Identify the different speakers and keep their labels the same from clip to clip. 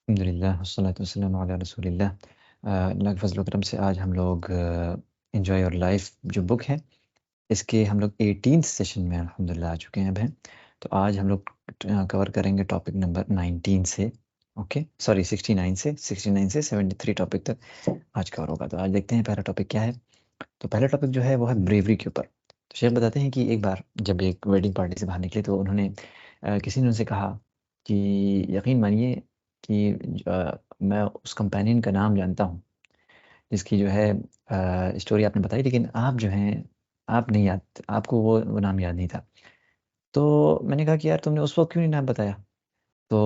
Speaker 1: अल्हम्दुलिल्लाह वस्सलातु वस्सलामु अला रसूलिल्लाह। अल्लाह के फज़ल व करम से आज हम लोग एन्जॉय योर लाइफ़ जो बुक है, इसके हम लोग 18th सेशन में अल्हम्दुलिल्लाह आ चुके हैं अब हैं। तो आज हम लोग कवर करेंगे टॉपिक नंबर 19 से ओके सॉरी 69 से 73 टॉपिक तक आज कवर होगा। तो आज देखते हैं पहला टॉपिक क्या है। तो पहला टॉपिक जो है वो है ब्रेवरी के ऊपर। तो शेख बताते हैं कि एक बार जब एक वेडिंग पार्टी से बाहर निकले तो उन्होंने किसी ने उनसे कहा कि यकीन मानिए कि मैं उस कंपेनियन का नाम जानता हूँ जिसकी जो है स्टोरी आपने बताई, लेकिन आप जो हैं आप नहीं याद, आपको वो नाम याद नहीं था। तो मैंने कहा कि यार तुमने उस वक़्त क्यों नहीं नाम बताया? तो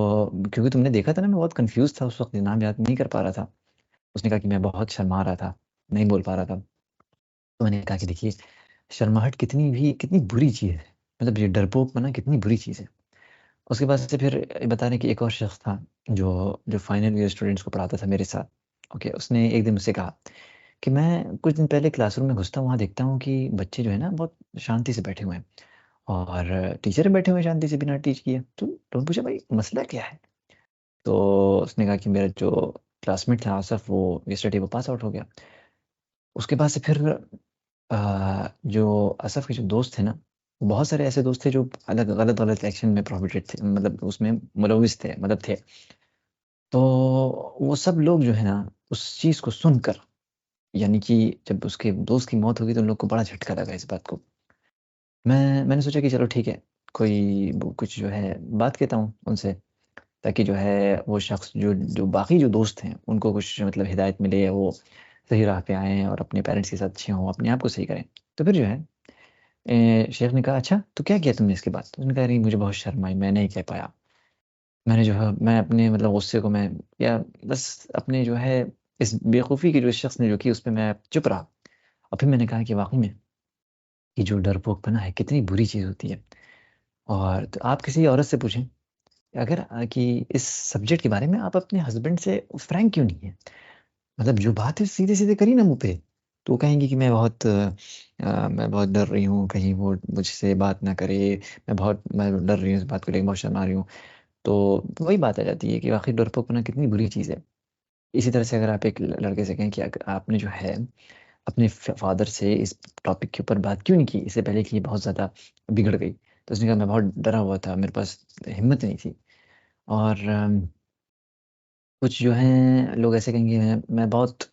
Speaker 1: क्योंकि तुमने देखा था ना मैं बहुत कन्फ्यूज़ था उस वक़्त, नाम याद नहीं कर पा रहा था। उसने कहा कि मैं बहुत शर्मा रहा था, नहीं बोल पा रहा था। तो मैंने कहा कि देखिए, शर्माहट कितनी बुरी चीज़ है। मतलब ये डरपोकपना कितनी बुरी चीज़ है। उसके बाद से फिर बता रहे हैं कि एक और शख़्स था जो फाइनल ईयर स्टूडेंट्स को पढ़ाता था मेरे साथ। ओके, उसने एक दिन मुझसे कहा कि मैं कुछ दिन पहले क्लासरूम में घुसता हूँ, वहाँ देखता हूँ कि बच्चे जो है ना बहुत शांति से बैठे हुए हैं और टीचर भी बैठे हुए हैं शांति से बिना टीच किए। तो मैंने पूछा भाई मसला क्या है? तो उसने कहा कि मेरा जो क्लासमेट था आसफ़, वो यस्टरडे वो पास आउट हो गया। उसके बाद से फिर जो असफ़ के जो दोस्त थे ना, बहुत सारे ऐसे दोस्त थे जो अलग गलत-गलत एक्शन में प्रोहिबिटेड थे, मतलब उसमें मुलविस थे, मतलब थे। तो वो सब लोग जो है ना, उस चीज़ को सुनकर, यानी कि जब उसके दोस्त की मौत हो गई तो उन लोग को बड़ा झटका लगा इस बात को। मैंने सोचा कि चलो ठीक है, कोई वो कुछ जो है बात कहता हूँ उनसे, ताकि जो है वो शख़्स जो जो बाकी जो दोस्त हैं, उनको कुछ मतलब हिदायत मिले, वो सही राह पे आएँ और अपने पेरेंट्स के साथ अच्छे हों, अपने आप को सही करें। तो फिर जो है शेख ने कहा, "अच्छा, तो क्या किया तुमने इसके बाद?" तो उसने कहा, "नहीं, मुझे बहुत शर्म आई, मैं नहीं कह पाया।" मैंने जो है मैं अपने मतलब गुस्से को मैं या बस अपने जो है इस बेवकूफ़ी की जो इस शख़्स ने जो की, उस पे मैं चुप रहा। और फिर मैंने कहा कि वाक़ई में ये जो डरपोकपना है, कितनी बुरी चीज़ होती है। और तो आप किसी औरत से पूछें, अगर कि इस सब्जेक्ट के बारे में आप अपने हस्बैंड से फ्रैंक क्यों नहीं हैं? मतलब जो बात है सीधे-सीधे करी ना मुँह पे। तो वो कहेंगी कि मैं बहुत डर रही हूँ, कहीं वो मुझसे बात ना करे, मैं डर रही हूँ इस बात को लेके, बहुत शर्मा रही हूँ। तो वही बात आ जाती है कि वाक़ई डरपोकपना कितनी बुरी चीज़ है। इसी तरह से अगर आप एक लड़के से कहें कि अग आपने जो है अपने फ़ादर से इस टॉपिक के ऊपर बात क्यों नहीं की, इससे पहले कि ये बहुत ज़्यादा बिगड़ गई। तो उसने कहा मैं बहुत डरा हुआ था, मेरे पास हिम्मत नहीं थी। और कुछ जो हैं लोग ऐसे कहेंगे मैं बहुत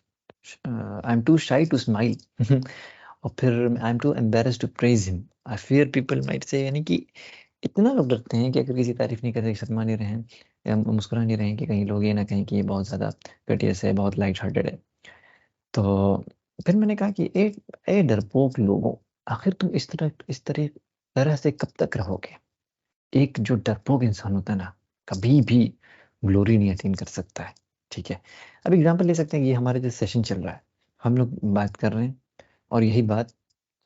Speaker 1: I am too shy to smile और फिर I am too embarrassed to praise him. I fear people might say, यानी कि इतना लोग डरते हैं कि अगर किसी तारीफ़ नहीं कर रहे, शर्मा नहीं रहे हैं या मुस्कुरा नहीं रहे हैं कि कहीं लोग ये ना कहें कि ये बहुत ज़्यादा घटिया है, बहुत लाइट हार्टेड है। तो फिर मैंने कहा कि ए डरपोक लोगों, आखिर तुम इस तरह से कब तक रहोगे? एक जो डरपोक इंसान होता है ना, कभी भी ग्लोरी नहीं अटेन कर सकता है, ठीक है? अब एग्ज़ाम्पल ले सकते हैं कि ये हमारा जो सेशन चल रहा है, हम लोग बात कर रहे हैं और यही बात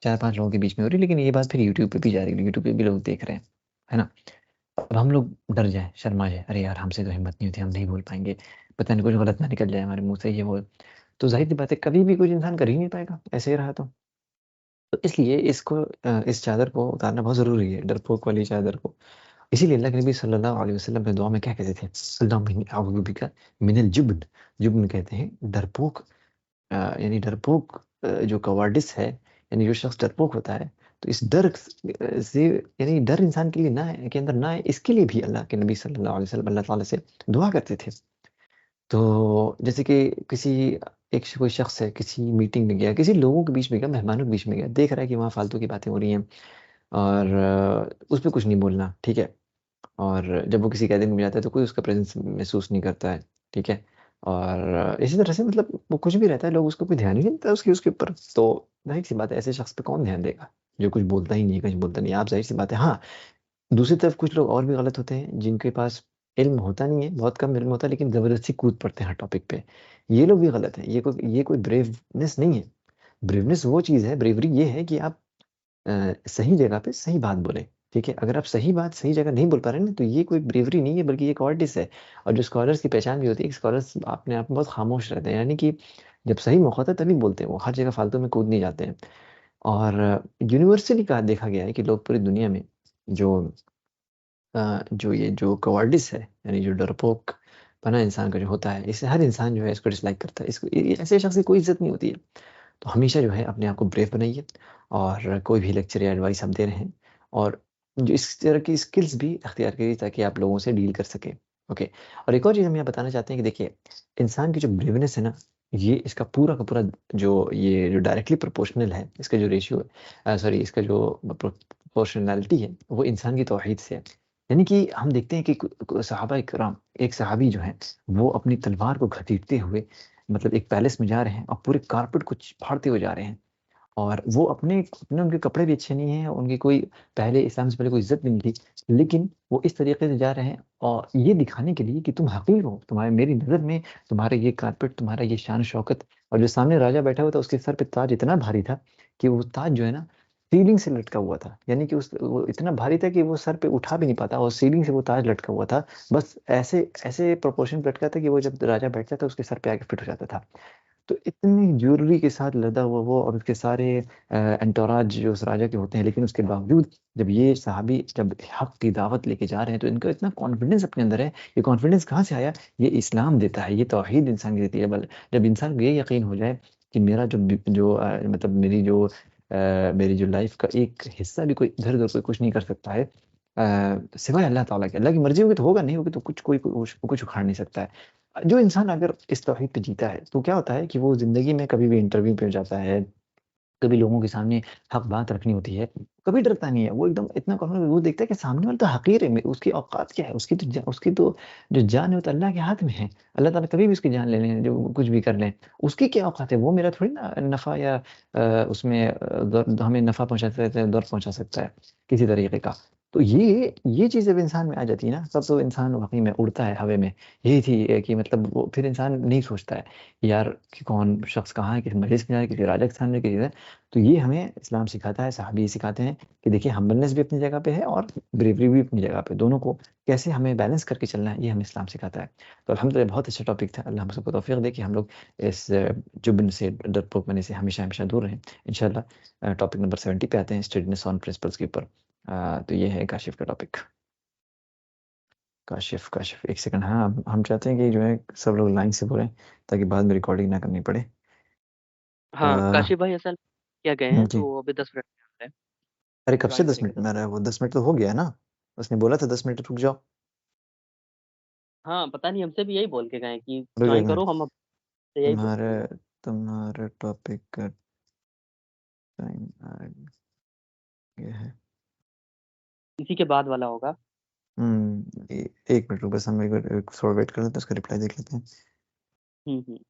Speaker 1: 4-5 लोगों के बीच में हो रही है, लेकिन ये बात फिर यूट्यूब पे भी जा रही है, यूट्यूब पे भी लोग देख रहे हैं, है ना? अब हम लोग डर जाएँ, शर्मा जाएँ, अरे यार! हमसे तो हिम्मत नहीं होती, हम नहीं बोल पाएँगे, पता नहीं कुछ गलत ना निकल जाए हमारे मुँह से ये वो। तो ज़ाहिर-सी बात है कभी भी कुछ इंसान कर ही नहीं पाएगा, ऐसे ही रहा तो। तो इसलिए इस चादर को उतारना बहुत ज़रूरी है, डरपोक वाली चादर को। इसीलिए अल्लाह के नबी सल्लल्लाहु अलैहि वसल्लम अपनी दुआ में क्या कहते थे? अल्लाहुम्मा इन्नी अऊज़ु बिका मिनल जुब्न। जुब्न कहते हैं डरपोक, यानी डरपोक जो कवार्डिस है, यानी जो शख़्स डरपोक होता है, तो इस से यानी डर इंसान के लिए ना है के अंदर ना है, इसके लिए भी अल्लाह के नबी सल्लल्लाहु अलैहि वसल्लम अल्लाह ताला से दुआ करते थे। तो जैसे कि कोई शख़्स है, किसी मीटिंग में गया, किसी लोगों के बीच में गया, मेहमानों के बीच में गया, देख रहा है कि वहाँ फालतू की बातें हो रही हैं और उस पे कुछ नहीं बोलना, ठीक है? और जब वो किसी गैदरिंग में जाता है तो कोई उसका प्रेज़ेंस महसूस नहीं करता है, ठीक है? और इसी तरह से मतलब वो कुछ भी रहता है, लोग उसको कोई ध्यान ही नहीं देता उसके ऊपर। तो ज़ाहिर-सी बात है ऐसे शख़्स पे कौन ध्यान देगा, जो कुछ बोलता ही नहीं है, कुछ बोलता नहीं है। आप ज़ाहिर-सी बात है हाँ, दूसरी तरफ कुछ लोग और भी गलत होते हैं, जिनके पास इल्म होता नहीं है, बहुत कम इल्म होता है लेकिन ज़बरदस्ती कूद पड़ते हैं हर टॉपिक पे। ये लोग भी गलत हैं, ये कोई ब्रेवनेस नहीं है। ब्रेवनेस वो चीज़ है, ब्रेवरी ये है कि आप सही जगह पे सही बात बोलें, ठीक है? अगर आप सही बात सही जगह नहीं बोल पा रहे हैं ना, तो ये कोई ब्रेवरी नहीं है बल्कि ये कॉवर्डिस है। और जो स्कॉलर्स की पहचान भी होती है, स्कॉलर्स अपने आप में बहुत खामोश रहते हैं, यानी कि जब सही मौका होता है तभी बोलते हैं वो, हर जगह फालतू में कूद नहीं जाते हैं। और यूनिवर्सली कहा देखा गया है कि लोग पूरी दुनिया में जो जो कवार्डिस है, यानी जो डरपोक पना इंसान का जो होता है, इससे हर इंसान जो है इसको डिसलाइक करता है। इसको ये ऐसे शख्स की कोई इज़्ज़त नहीं होती है। तो हमेशा जो है अपने आप को ब्रेव बनाइए और कोई भी लेक्चर या एडवाइस आप दे रहे हैं और जो इस तरह की स्किल्स भी अख्तियार करिए ताकि आप लोगों से डील कर सकें। ओके। और एक और चीज़ हम यहाँ बताना चाहते हैं कि देखिए, इंसान की जो ब्रेवनेस है ना, ये इसका पूरा का पूरा जो डायरेक्टली प्रोपोर्शनल है, इसका जो रेशियो है, सॉरी, इसका जो प्रोपोर्शनैलिटी है, वो इंसान की तौहीद से है। यानी कि हम देखते हैं कि सहाबा इकराम, एक सहाबी जो है वो अपनी तलवार को घसीटते हुए मतलब एक पैलेस में जा रहे हैं और पूरे कारपेट को फाड़ते हुए जा रहे हैं और वो अपने अपने उनके कपड़े भी अच्छे नहीं हैं, उनकी कोई पहले इस्लाम से पहले कोई इज़्ज़त भी नहीं थी, लेकिन वो इस तरीके से जा रहे हैं और ये दिखाने के लिए कि तुम हक़ीर हो, तुम्हारे मेरी नज़र में तुम्हारा ये कारपेट, तुम्हारा ये शान-ओ-शौकत। और जो सामने राजा बैठा हुआ था, उसके सर पे ताज इतना भारी था कि वो ताज जो है ना, सीलिंग से लटका हुआ था। यानी कि उस वो इतना भारी था कि वो सर पे उठा भी नहीं पाता और सीलिंग से वो ताज लटका हुआ था। बस ऐसे ऐसे प्रोपोर्शन पे लटका था कि वो जब राजा बैठता था, उसके सर पे आके फिट हो जाता था। तो इतनी ज्वेलरी के साथ लदा हुआ वो और उसके सारे एंटोराज जो उस राजा के होते हैं, लेकिन उसके बावजूद जब ये सहाबी जब हक़ की दावत लेके जा रहे हैं, तो इनका इतना कॉन्फिडेंस अपने अंदर है। ये कॉन्फिडेंस कहाँ से आया? ये इस्लाम देता है, ये तौहीद इंसान की देती है। बल जब इंसान को ये यकीन हो जाए कि मेरा मतलब मेरी जो लाइफ़ का एक हिस्सा भी कोई इधर-उधर कोई कुछ नहीं कर सकता है सिवाय अल्लाह ताला के। अल्लाह की मर्ज़ी होगी तो होगा, नहीं होगी तो कुछ उखाड़ नहीं सकता है। जो इंसान अगर इस तौहीद पे जीता है, तो क्या होता है कि वो ज़िंदगी में कभी भी इंटरव्यू पे जाता है, कभी लोगों के सामने हक़ बात रखनी होती है, कभी डरता नहीं है। वो एकदम इतना कॉन्फिडेंट वो देखता है कि सामने वाला तो हक़ीर है, उसकी औकात क्या है? उसकी तो जो जान है वो तो अल्लाह के हाथ में है। अल्लाह ताला कभी भी उसकी जान ले लें, जो कुछ भी कर लें। उसकी क्या औकात है? वो मेरा थोड़ी ना नफ़ा या उसमें हमें नफ़ा पहुँचा सकता है, दर पहुँचा सकता है, किसी तरीके का। तो ये चीज़ जब इंसान में आ जाती है ना, तब तो इंसान वाक़ई में उड़ता है हवा में। यही थी कि मतलब वो फिर इंसान नहीं सोचता है, यार कि कौन शख़्स कहाँ है, किसी मजलिस में जा रहा है, किसी राजा के सामने, किसी तो ये हमें इस्लाम सिखाता है, सहाबी ये सिखाते हैं कि देखिए हम्बलनेस भी अपनी जगह पे है और ब्रेवरी भी अपनी जगह पे, दोनों को कैसे हमें बैलेंस करके चलना है, ये हमें इस्लाम सिखाता है। तो अल्हम्दुलिल्लाह बहुत अच्छा टॉपिक था। अल्लाह हम सबको तौफ़ीक़ दे कि हम लोग इस जुब्न से, डरपोकपने से हमेशा-हमेशा दूर रहें। इंशाअल्लाह टॉपिक नंबर 70 पे आते हैं, स्टेडनेस ऑन प्रिंसिपल्स के ऊपर। तो ये है काशिफ़ का टॉपिक। काशिफ़ 1 सेकंड, हाँ, हम चाहते हैं कि जो है सब लोग लाइन से बोलें ताकि बाद में रिकॉर्डिंग ना करनी पड़े। अ,
Speaker 2: हाँ, काशिफ़ भाई असल क्या गए हैं,
Speaker 1: जी।
Speaker 2: तो अभी 10 मिनट में आ रहे हैं,
Speaker 1: अरे कब से
Speaker 2: जॉइन
Speaker 1: 10
Speaker 2: करेंगे
Speaker 1: मिनट
Speaker 2: 10
Speaker 1: में आ रहा है वो? 10 मिनट तो हो गया है ना? उसने बोला था 10 मिनट रुक जाओ।
Speaker 2: हाँ, पता नहीं हमसे भी यही बोल के गए हैं कि
Speaker 1: रुक जाओ
Speaker 2: जॉइन
Speaker 1: 1 मिनट।
Speaker 2: करो, हम अब से यही
Speaker 1: तुम्हारे
Speaker 2: बोलेंगे।
Speaker 1: तुम्हारे टॉपिक का टाइम आ गया है।
Speaker 2: इसी के बाद वाला होगा।
Speaker 1: 1 मिनट रुक, बस हम एक बार थोड़ा वेट कर लेते हैं, उसका रिप्लाई देख लेते हैं।
Speaker 2: ठीक।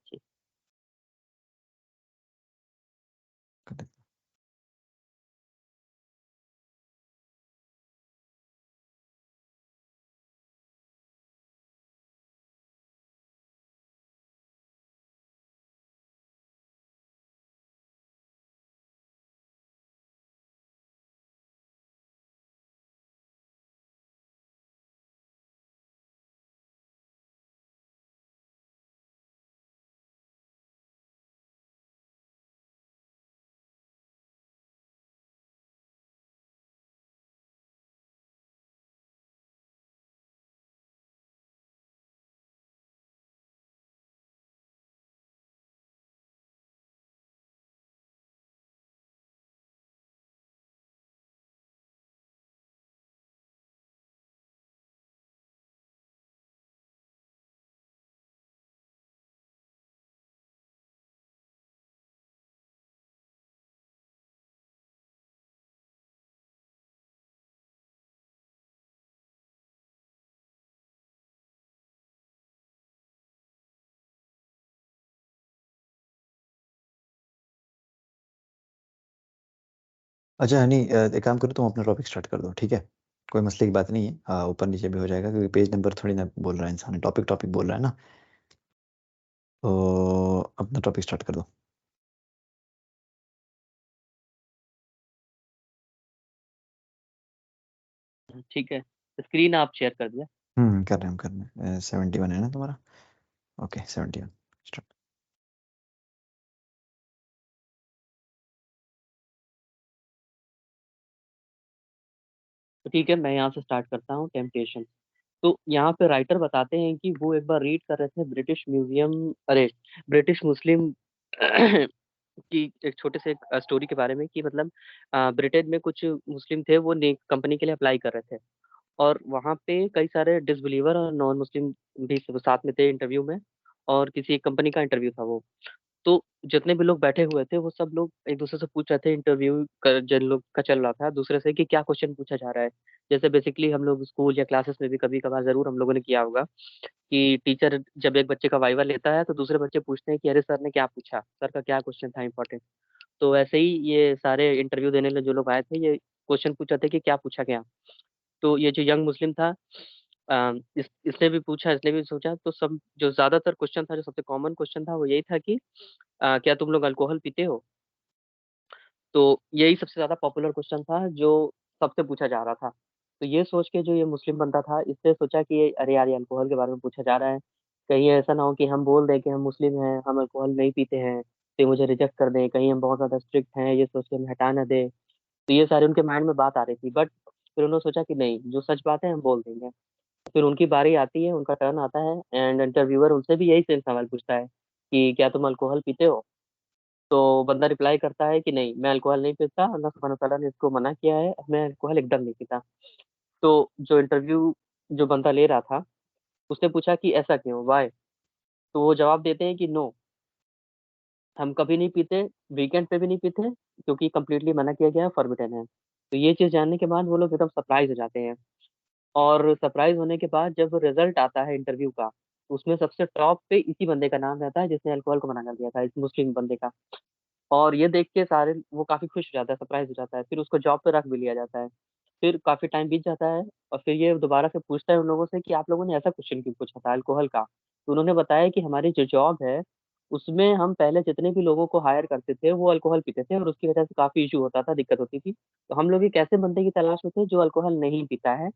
Speaker 1: अच्छा हनी, एक काम करो, तुम अपना टॉपिक स्टार्ट कर दो, ठीक है? कोई मसले की बात नहीं है। ऊपर-नीचे भी हो जाएगा क्योंकि पेज नंबर थोड़ी ना बोल रहा है इंसान, टॉपिक टॉपिक बोल रहा है ना? तो अपना टॉपिक स्टार्ट कर दो।
Speaker 2: ठीक है, स्क्रीन आप शेयर कर दिया।
Speaker 1: कर रहे हैं हम कर रहे हैं। 71 है ना तुम्हारा? Okay 71 start.
Speaker 2: तो ठीक है, मैं यहाँ से स्टार्ट करता हूँ टेम्पटेशन। तो यहाँ पे राइटर बताते हैं कि वो एक बार रीड कर रहे थे ब्रिटिश मुस्लिम की एक छोटे से स्टोरी के बारे में कि मतलब ब्रिटेन में कुछ मुस्लिम थे, वो ने कंपनी के लिए अप्लाई कर रहे थे और वहाँ पे कई सारे डिसबिलीवर और नॉन मुस्लिम भी साथ में थे इंटरव्यू में, और किसी एक कंपनी का इंटरव्यू था वो। तो जितने भी लोग बैठे हुए थे वो सब लोग एक दूसरे से पूछ रहे थे, इंटरव्यू का जिन लोग का चल रहा था दूसरे से, कि क्या क्वेश्चन पूछा जा रहा है। जैसे बेसिकली हम लोग स्कूल या क्लासेस में भी कभी कभार जरूर हम लोगों ने किया होगा कि टीचर जब एक बच्चे का वाइवा लेता है तो दूसरे बच्चे पूछते हैं कि अरे सर ने क्या पूछा, सर का क्या क्वेश्चन था इंपॉर्टेंट। तो वैसे ही ये सारे इंटरव्यू देने वाले जो लोग आए थे, ये क्वेश्चन पूछा थे कि क्या पूछा गया। तो ये जो यंग मुस्लिम था, इसने भी पूछा, इसने भी सोचा, तो सब जो ज्यादातर क्वेश्चन था, जो सबसे कॉमन क्वेश्चन था वो यही था कि क्या तुम लोग अल्कोहल पीते हो। तो यही सबसे ज़्यादा पॉपुलर क्वेश्चन था जो सबसे पूछा जा रहा था। तो ये सोच के जो ये मुस्लिम बंदा था, इसने सोचा कि अरे यार, ये अल्कोहल के बारे में पूछा जा रहा है, कहीं ऐसा ना हो कि हम बोल दें कि हम मुस्लिम हैं, हम अल्कोहल नहीं पीते हैं, तो ये मुझे रिजेक्ट कर दें, कहीं हम बहुत ज़्यादा स्ट्रिक्ट हैं, ये सोच के हमें हटा ना दें। तो ये सारे उनके माइंड में बात आ रही थी, बट फिर उन्होंने सोचा कि नहीं, जो सच बात है हम बोल देंगे। फिर उनकी बारी आती है, उनका टर्न आता है, एंड इंटरव्यूअर उनसे भी यही सेम सवाल पूछता है कि क्या तुम अल्कोहल पीते हो। तो बंदा रिप्लाई करता है कि नहीं, मैं अल्कोहल नहीं पीता, अल्लाह सुब्हानहू तआला ने इसको मना किया है, मैं अल्कोहल एकदम नहीं पीता। तो जो इंटरव्यू जो बंदा ले रहा था, उसने पूछा कि ऐसा क्यों, व्हाई। तो वो जवाब देते हैं कि नो, हम कभी नहीं पीते, वीकेंड पे भी नहीं पीते, क्योंकि कंप्लीटली मना किया गया है, फॉरबिडन है। तो ये चीज़ जानने के बाद वो लोग एकदम सरप्राइज़ हो जाते हैं। और सरप्राइज़ होने के बाद जब रिजल्ट आता है इंटरव्यू का, उसमें सबसे टॉप पे इसी बंदे का नाम रहता है जिसने अल्कोहल को मना कर दिया था, इस मुस्लिम बंदे का। और ये देख के सारे वो काफ़ी खुश हो जाता है, सरप्राइज़ हो जाता है। फिर उसको जॉब पे रख भी लिया जाता है। फिर काफ़ी टाइम बीत जाता है और फिर ये दोबारा से पूछता है उन लोगों से कि आप लोगों ने ऐसा क्वेश्चन क्यों पूछा था अल्कोहल का? तो उन्होंने बताया कि हमारी जो जॉब है, उसमें हम पहले जितने भी लोगों को हायर करते थे, वो अल्कोहल पीते थे और उसकी वजह से काफ़ी इश्यू होता था, दिक्कत होती थी। तो हम लोग एक ऐसे बंदे की तलाश में थे जो अल्कोहल नहीं पीता है,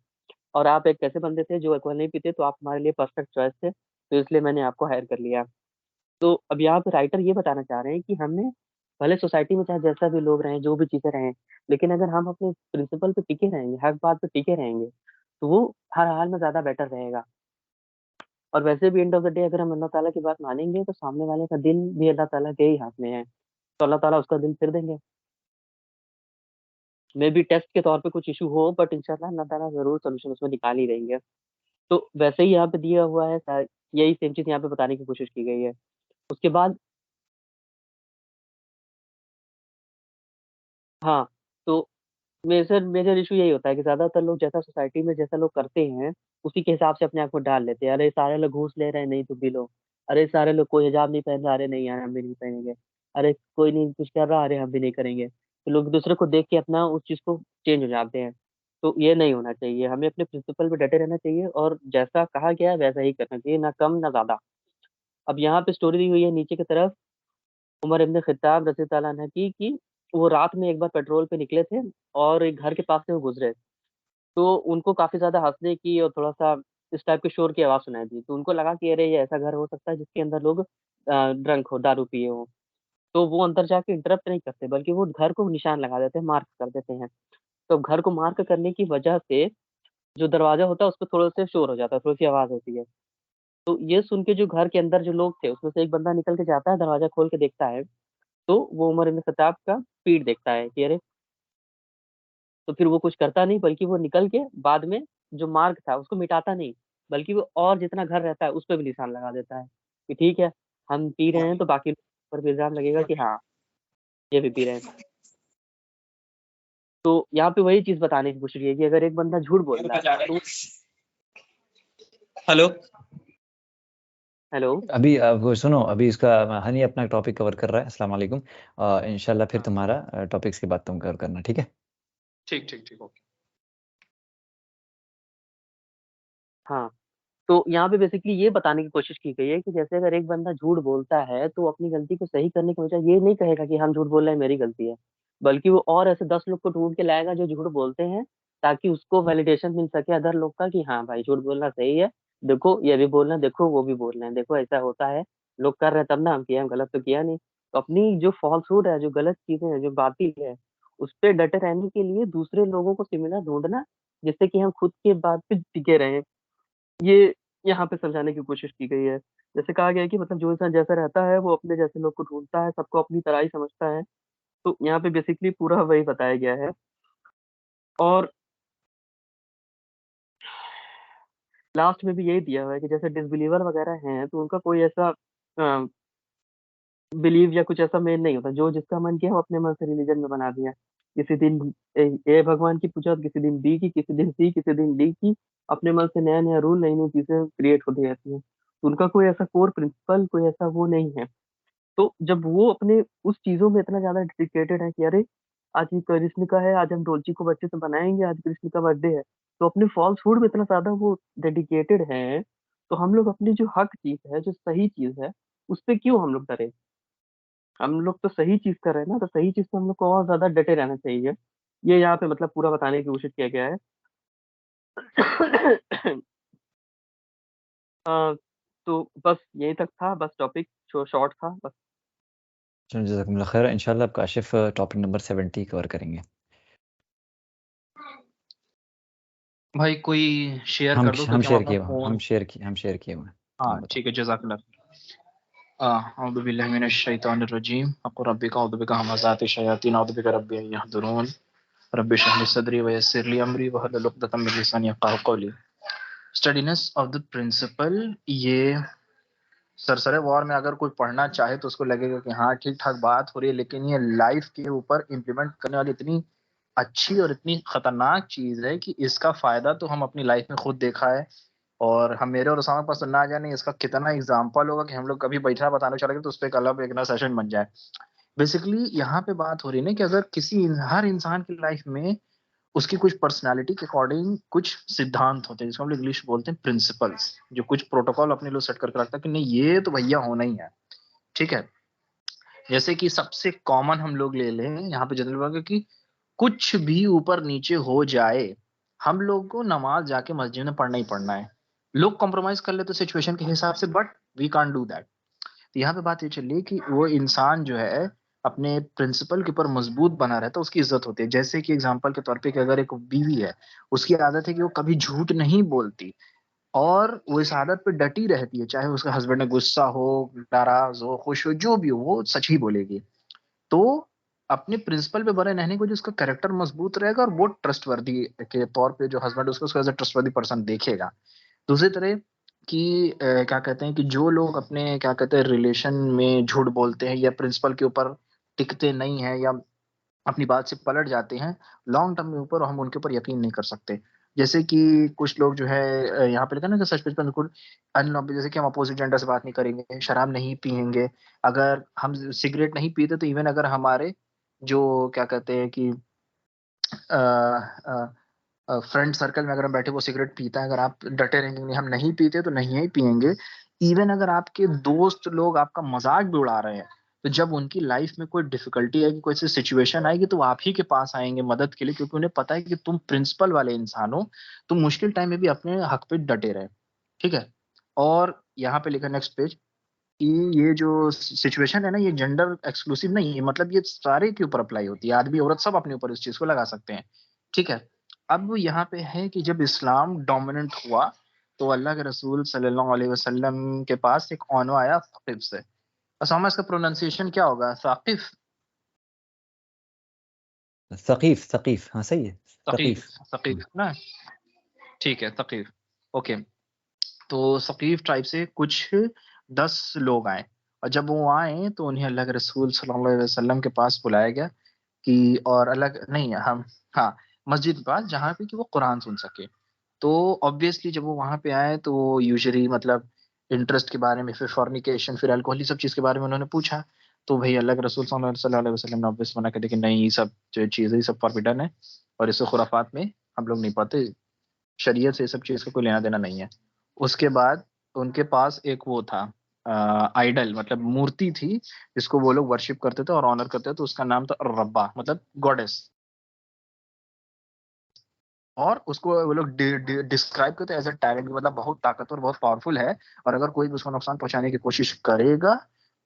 Speaker 2: और आप एक ऐसे बंदे थे जो अल्कोहल नहीं पीते, तो आप हमारे लिए परफेक्ट चॉइस थे। तो इसलिए मैंने आपको हायर कर लिया। तो अब यहाँ पे राइटर ये बताना चाह रहे हैं कि हमें भले सोसाइटी में चाहे जैसा भी लोग रहें, जो भी चीज़ें रहें, लेकिन अगर हम अपने प्रिंसिपल पे टिके रहेंगे, हर बात पे टिके रहेंगे, तो वो हर हाल में ज़्यादा बेटर रहेगा। और वैसे भी एंड ऑफ द डे अगर हम अल्लाह ताला की बात मानेंगे, तो सामने वाले का दिल भी अल्लाह ताला के ही हाथ में है। तो अल्लाह ताला उसका दिल फिर देंगे। मे बी टेस्ट के तौर पे कुछ इश्यू हो, बट इंशाल्लाह अल्लाह ताला ज़रूर सॉल्यूशन उसमें निकाल ही देंगे। तो वैसे ही यहाँ पे दिया हुआ है, यही सेम चीज़ यहाँ पे बताने की कोशिश की गई है। उसके बाद हाँ, तो मेजर मेजर इश्यू यही होता है कि ज़्यादातर लोग जैसा सोसाइटी में जैसा लोग करते हैं, उसी के हिसाब से अपने आप को डाल लेते हैं। अरे सारे लोग घूस ले रहे हैं, नहीं तुम भी लो। अरे सारे लोग कोई हिजाब नहीं पहन रहा, अरे नहीं यार हम भी नहीं पहनेंगे। अरे कोई नहीं कुछ कर रहा, अरे हम भी नहीं करेंगे। तो लोग दूसरे को देख के अपना उस चीज़ को चेंज हो जाते हैं। तो ये नहीं होना चाहिए, हमें अपने प्रिंसिपल पे डटे रहना चाहिए और जैसा कहा गया है वैसा ही करना चाहिए, ना कम ना ज़्यादा। अब यहाँ पे स्टोरी दी हुई है नीचे की तरफ, उमर इब्न खत्ताब रज़ी अल्लाह अन्हु की, कि वो रात में एक बार पेट्रोल पे निकले थे और एक घर के पास से वो गुज़रे। तो उनको काफ़ी ज़्यादा हँसने की और थोड़ा-सा इस टाइप के शोर की आवाज़ सुनाई दी। तो उनको लगा कि अरे! ये ऐसा घर हो सकता है जिसके अंदर लोग ड्रंक हो, दारू पिए हों। तो वो अंदर जाके इंटरप्ट नहीं करते, बल्कि वो घर को निशान लगा देते हैं, मार्क कर देते हैं। तो घर को मार्क करने की वजह से जो दरवाज़ा होता है, उसपे थोड़ा-सा शोर हो जाता है, थोड़ी-सी आवाज़ होती है। तो ये सुन के जो घर के अंदर जो लोग थे, उसमें से एक बंदा निकल के जाता है, दरवाज़ा खोल के देखता है, तो वो उमर इब्न खत्ताब का पीठ देखता है कि अरे! तो फिर वो कुछ करता नहीं, बल्कि वो निकल के बाद में जो मार्क था उसको मिटाता नहीं, बल्कि वो और जितना घर रहता है उसपे भी निशान लगा देता है, कि ठीक है, हम पी रहे हैं तो बाकी लोग पर भी इल्ज़ाम लगेगा कि हाँ, ये भी पी रहे हैं। तो यहाँ पे वही चीज़ बताने की कोशिश की है कि अगर एक बंदा झूठ बोल रहा है तो
Speaker 3: हेलो।
Speaker 2: हेलो।
Speaker 1: अभी वो सुनो, अभी इसका हनी अपना टॉपिक कवर कर रहा है। अस्सलाम वालेकुम। इंशाल्लाह फिर
Speaker 3: हाँ,
Speaker 1: तुम्हारा टॉपिक्स के बाद तुम कवर करना, ठीक है?
Speaker 3: ठीक, ओके।
Speaker 2: हाँ, तो यहाँ पे बेसिकली ये बताने की कोशिश की गई है कि जैसे अगर एक बंदा झूठ बोलता है, तो अपनी गलती को सही करने की बजाय ये नहीं कहेगा कि हम झूठ बोल रहे हैं, मेरी गलती है। बल्कि वो और ऐसे 10 लोग को ढूँढ के लाएगा जो झूठ बोलते हैं, ताकि उसको वैलिडेशन मिल सके अदर लोग का कि हाँ भाई, झूठ बोलना सही है। देखो ये भी बोल रहे हैं, देखो वो भी बोल रहे हैं, देखो ऐसा होता है। लोग कर रहे हैं तब ना हम किए, हम गलत तो किया नहीं। तो अपनी जो फ़ॉल्सहुड है, जो गलत चीज़ें हैं, जो बातिल है, उसपे डटे रहने के लिए दूसरे लोगों को सिमिलर ढूँढना, जिससे कि हम खुद की बात पे टिके रहें। ये यहाँ पे समझाने की कोशिश की गई है। जैसे कहा गया है कि मतलब जो इंसान जैसा रहता है वो अपने जैसे लोग को ढूँढता है, सबको अपनी तरह ही समझता है। तो यहाँ पे बेसिकली पूरा वही बताया गया है। और लास्ट में भी यही दिया हुआ है कि जैसे डिसबिलीवर वगैरह हैं, तो उनका कोई ऐसा बिलीव या कुछ ऐसा मेन नहीं होता। जो जिसका मन किया वो अपने मन से रिलीजन में बना दिया। किसी दिन ए भगवान की पूजा, किसी दिन बी की, किसी दिन सी, किसी दिन डी की। अपने मन से नया नया रूल, नई नई चीजें क्रिएट होती रहती हैं। तो उनका कोई ऐसा कोर प्रिंसिपल, कोई ऐसा वो नहीं है। तो जब वो अपने उस चीजों में इतना ज्यादा डेडिकेटेड है कि अरे आज ये कृष्ण का है, आज हम डोलची को बच्चे से बनाएंगे, आज कृष्ण का बर्थडे है, तो अपने फॉल्स फूड में इतना ज्यादा वो डेडिकेटेड है, तो हम लोग अपनी जो हक चीज है, जो सही चीज है, उस पे क्यों हम लोग डरे? हम लोग तो सही चीज कर रहे हैं ना, तो सही चीज पे हम लोग को और ज्यादा डटे रहना चाहिए। ये यहाँ पे मतलब पूरा बताने की कोशिश किया गया है। तो बस यही तक था, बस टॉपिक जो शॉर्ट था बस।
Speaker 1: चलो जज़ाकल्लाह खैर। इंशाल्लाह अब काशिफ़ टॉपिक नंबर 70 कवर करेंगे।
Speaker 3: भाई कोई शेयर कर दो,
Speaker 1: हम
Speaker 3: क्योंकि हम
Speaker 1: शेयर
Speaker 3: अपना
Speaker 1: किए
Speaker 3: फोन।
Speaker 1: हम शेयर किए हुए हैं।
Speaker 3: हाँ
Speaker 1: आप बताओ।
Speaker 3: ठीक है, जज़ाकल्लाह। अऊज़ु बिल्लाहि मिनश शैतानिर रजीम। अक़ुल रब्बिका अऊज़ु बिका हमाज़ाति शयातीन अऊज़ु बिका रब्बि अन यहदुरून। रब्बि इश्रह ली सदरी व यस्सिर ली अमरी वहलुल उक़दतम मिन लिसानी यफ़क़हू क़ौली। Steadiness of the principal. ये सरसरे वॉर में अगर कोई पढ़ना चाहे तो उसको लगेगा कि हाँ ठीक ठाक बात हो रही है, लेकिन ये लाइफ के ऊपर इम्प्लीमेंट करने वाली इतनी अच्छी और इतनी खतरनाक चीज है कि इसका फायदा तो हम अपनी लाइफ में खुद देखा है। और हम, मेरे और उसामा के पास तो ना जाने इसका कितना एग्जाम्पल होगा कि हम लोग कभी बैठना बताने चलेंगे तो उस पर एक अलग एक नया सेशन बन जाए। बेसिकली यहाँ पे बात हो रही है ना कि अगर हर इंसान की लाइफ में उसकी कुछ पर्सनालिटी के अकॉर्डिंग कुछ सिद्धांत होते हैं, जिसको हम लोग इंग्लिश बोलते हैं प्रिंसिपल्स, जो कुछ प्रोटोकॉल अपने लोग सेट करके रखता है कि नहीं ये तो भैया होना ही है। ठीक है। जैसे कि सबसे कॉमन हम लोग ले लें यहाँ पे जनरल वर्ग कि कुछ भी ऊपर नीचे हो जाए, हम लोग को नमाज जाके मस्जिद में पढ़ना ही पढ़ना है। लोग कॉम्प्रोमाइज कर लेते सिचुएशन के हिसाब से, but we can't do that. तो यहाँ पे बात ये चलिए कि वो इंसान जो है अपने प्रिंसिपल के ऊपर मजबूत बना रहता है, उसकी इज्जत होती है। जैसे कि एग्जांपल के तौर पे कि अगर एक बीवी है, उसकी आदत है कि वो कभी झूठ नहीं बोलती और वो इस आदत पे डटी रहती है, चाहे उसका हस्बैंड में गुस्सा हो, नाराज हो, खुश हो, जो भी हो, वो सच ही बोलेगी। तो अपने प्रिंसिपल पे बने रहने को जो उसका कैरेक्टर मजबूत रहेगा और वो ट्रस्टवर्दी के तौर पे जो हस्बैंड उसको एज अ ट्रस्टवर्दी पर्सन देखेगा। दूसरी तरह कि क्या कहते हैं कि जो लोग अपने क्या कहते हैं रिलेशन में झूठ बोलते हैं या प्रिंसिपल के ऊपर टिकते नहीं है या अपनी बात से पलट जाते हैं, लॉन्ग टर्म में ऊपर हम उनके ऊपर यकीन नहीं कर सकते। जैसे कि कुछ लोग जो है यहाँ पे लिखा ना कि सच पे बिल्कुल अनलॉबी, जैसे कि हम अपोजिट जेंडर से बात नहीं करेंगे, शराब नहीं पियेंगे, अगर हम सिगरेट नहीं पीते तो इवन अगर हमारे जो क्या कहते हैं कि फ्रेंड सर्कल में अगर हम बैठे वो सिगरेट पीता है, अगर आप डटे रहेंगे नहीं हम नहीं पीते तो नहीं ही पियेंगे। इवन अगर आपके दोस्त लोग आपका मजाक भी उड़ा रहे हैं, तो जब उनकी लाइफ में कोई डिफिकल्टी आएगी, कोई सी सिचुएशन आएगी, तो वो आप ही के पास आएंगे मदद के लिए, क्योंकि उन्हें पता है कि तुम प्रिंसिपल वाले इंसान हो, तुम मुश्किल टाइम में भी अपने हक पे डटे रहे। ठीक है। और यहाँ पे लिखा नेक्स्ट पेज कि ये जो सिचुएशन है ना, ये जेंडर एक्सक्लूसिव नहीं है, मतलब ये सारे के ऊपर अप्लाई होती है, आदमी औरत सब अपने ऊपर इस चीज को लगा सकते हैं। ठीक है। अब यहाँ पे है कि जब इस्लाम डोमिनेंट हुआ तो अल्लाह के रसूल सल्लल्लाहु अलैहि वसल्लम के पास एक ओनो आया साकिब से। असामा, इसका प्रोनाउंसिएशन क्या होगा? साकिफ?
Speaker 1: सकीफ़ सकीफ़ हाँ, सही है।
Speaker 3: सकीफ,
Speaker 1: सकीफ़।
Speaker 3: सकीफ ना? ठीक है, सकीफ। ओके। तो सकीफ ट्राइब से कुछ 10 लोग आए, और जब वो आए तो उन्हें अल्लाह के रसूल सल्लल्लाहु अलैहि वसल्लम के पास बुलाया गया कि, और अलग नहीं हम, हाँ, मस्जिद के पास जहाँ पे कि वो कुरान सुन सके। तो ऑब्वियसली जब वो वहां पे आए तो यूजुअली मतलब इंटरेस्ट के बारे में, फिर फॉर्निकेशन, फिर अल्कोहल, सब चीज के बारे में उन्होंने पूछा। तो भाई अल्लाह के रसूल सल्लल्लाहु अलैहि वसल्लम ने ऑब्वियस मना कर दिया कि नहीं, ये सब जो चीज़ है ये सब फॉरबिडन है और इससे खुराफात में हम लोग नहीं पाते, शरीयत से ये सब चीज़ का कोई लेना देना नहीं है। उसके बाद उनके पास एक वो था आइडल, मतलब मूर्ति थी जिसको वो लोग वर्शिप करते थे और ऑनर करते थे, तो उसका नाम था रब्बा, मतलब गॉडेस। और उसको वो लोग डिस्क्राइब करते हैं एज अ टायरेंट, मतलब बहुत ताकतवर, बहुत पावरफुल है, और अगर कोई भी उसको नुकसान पहुंचाने की कोशिश करेगा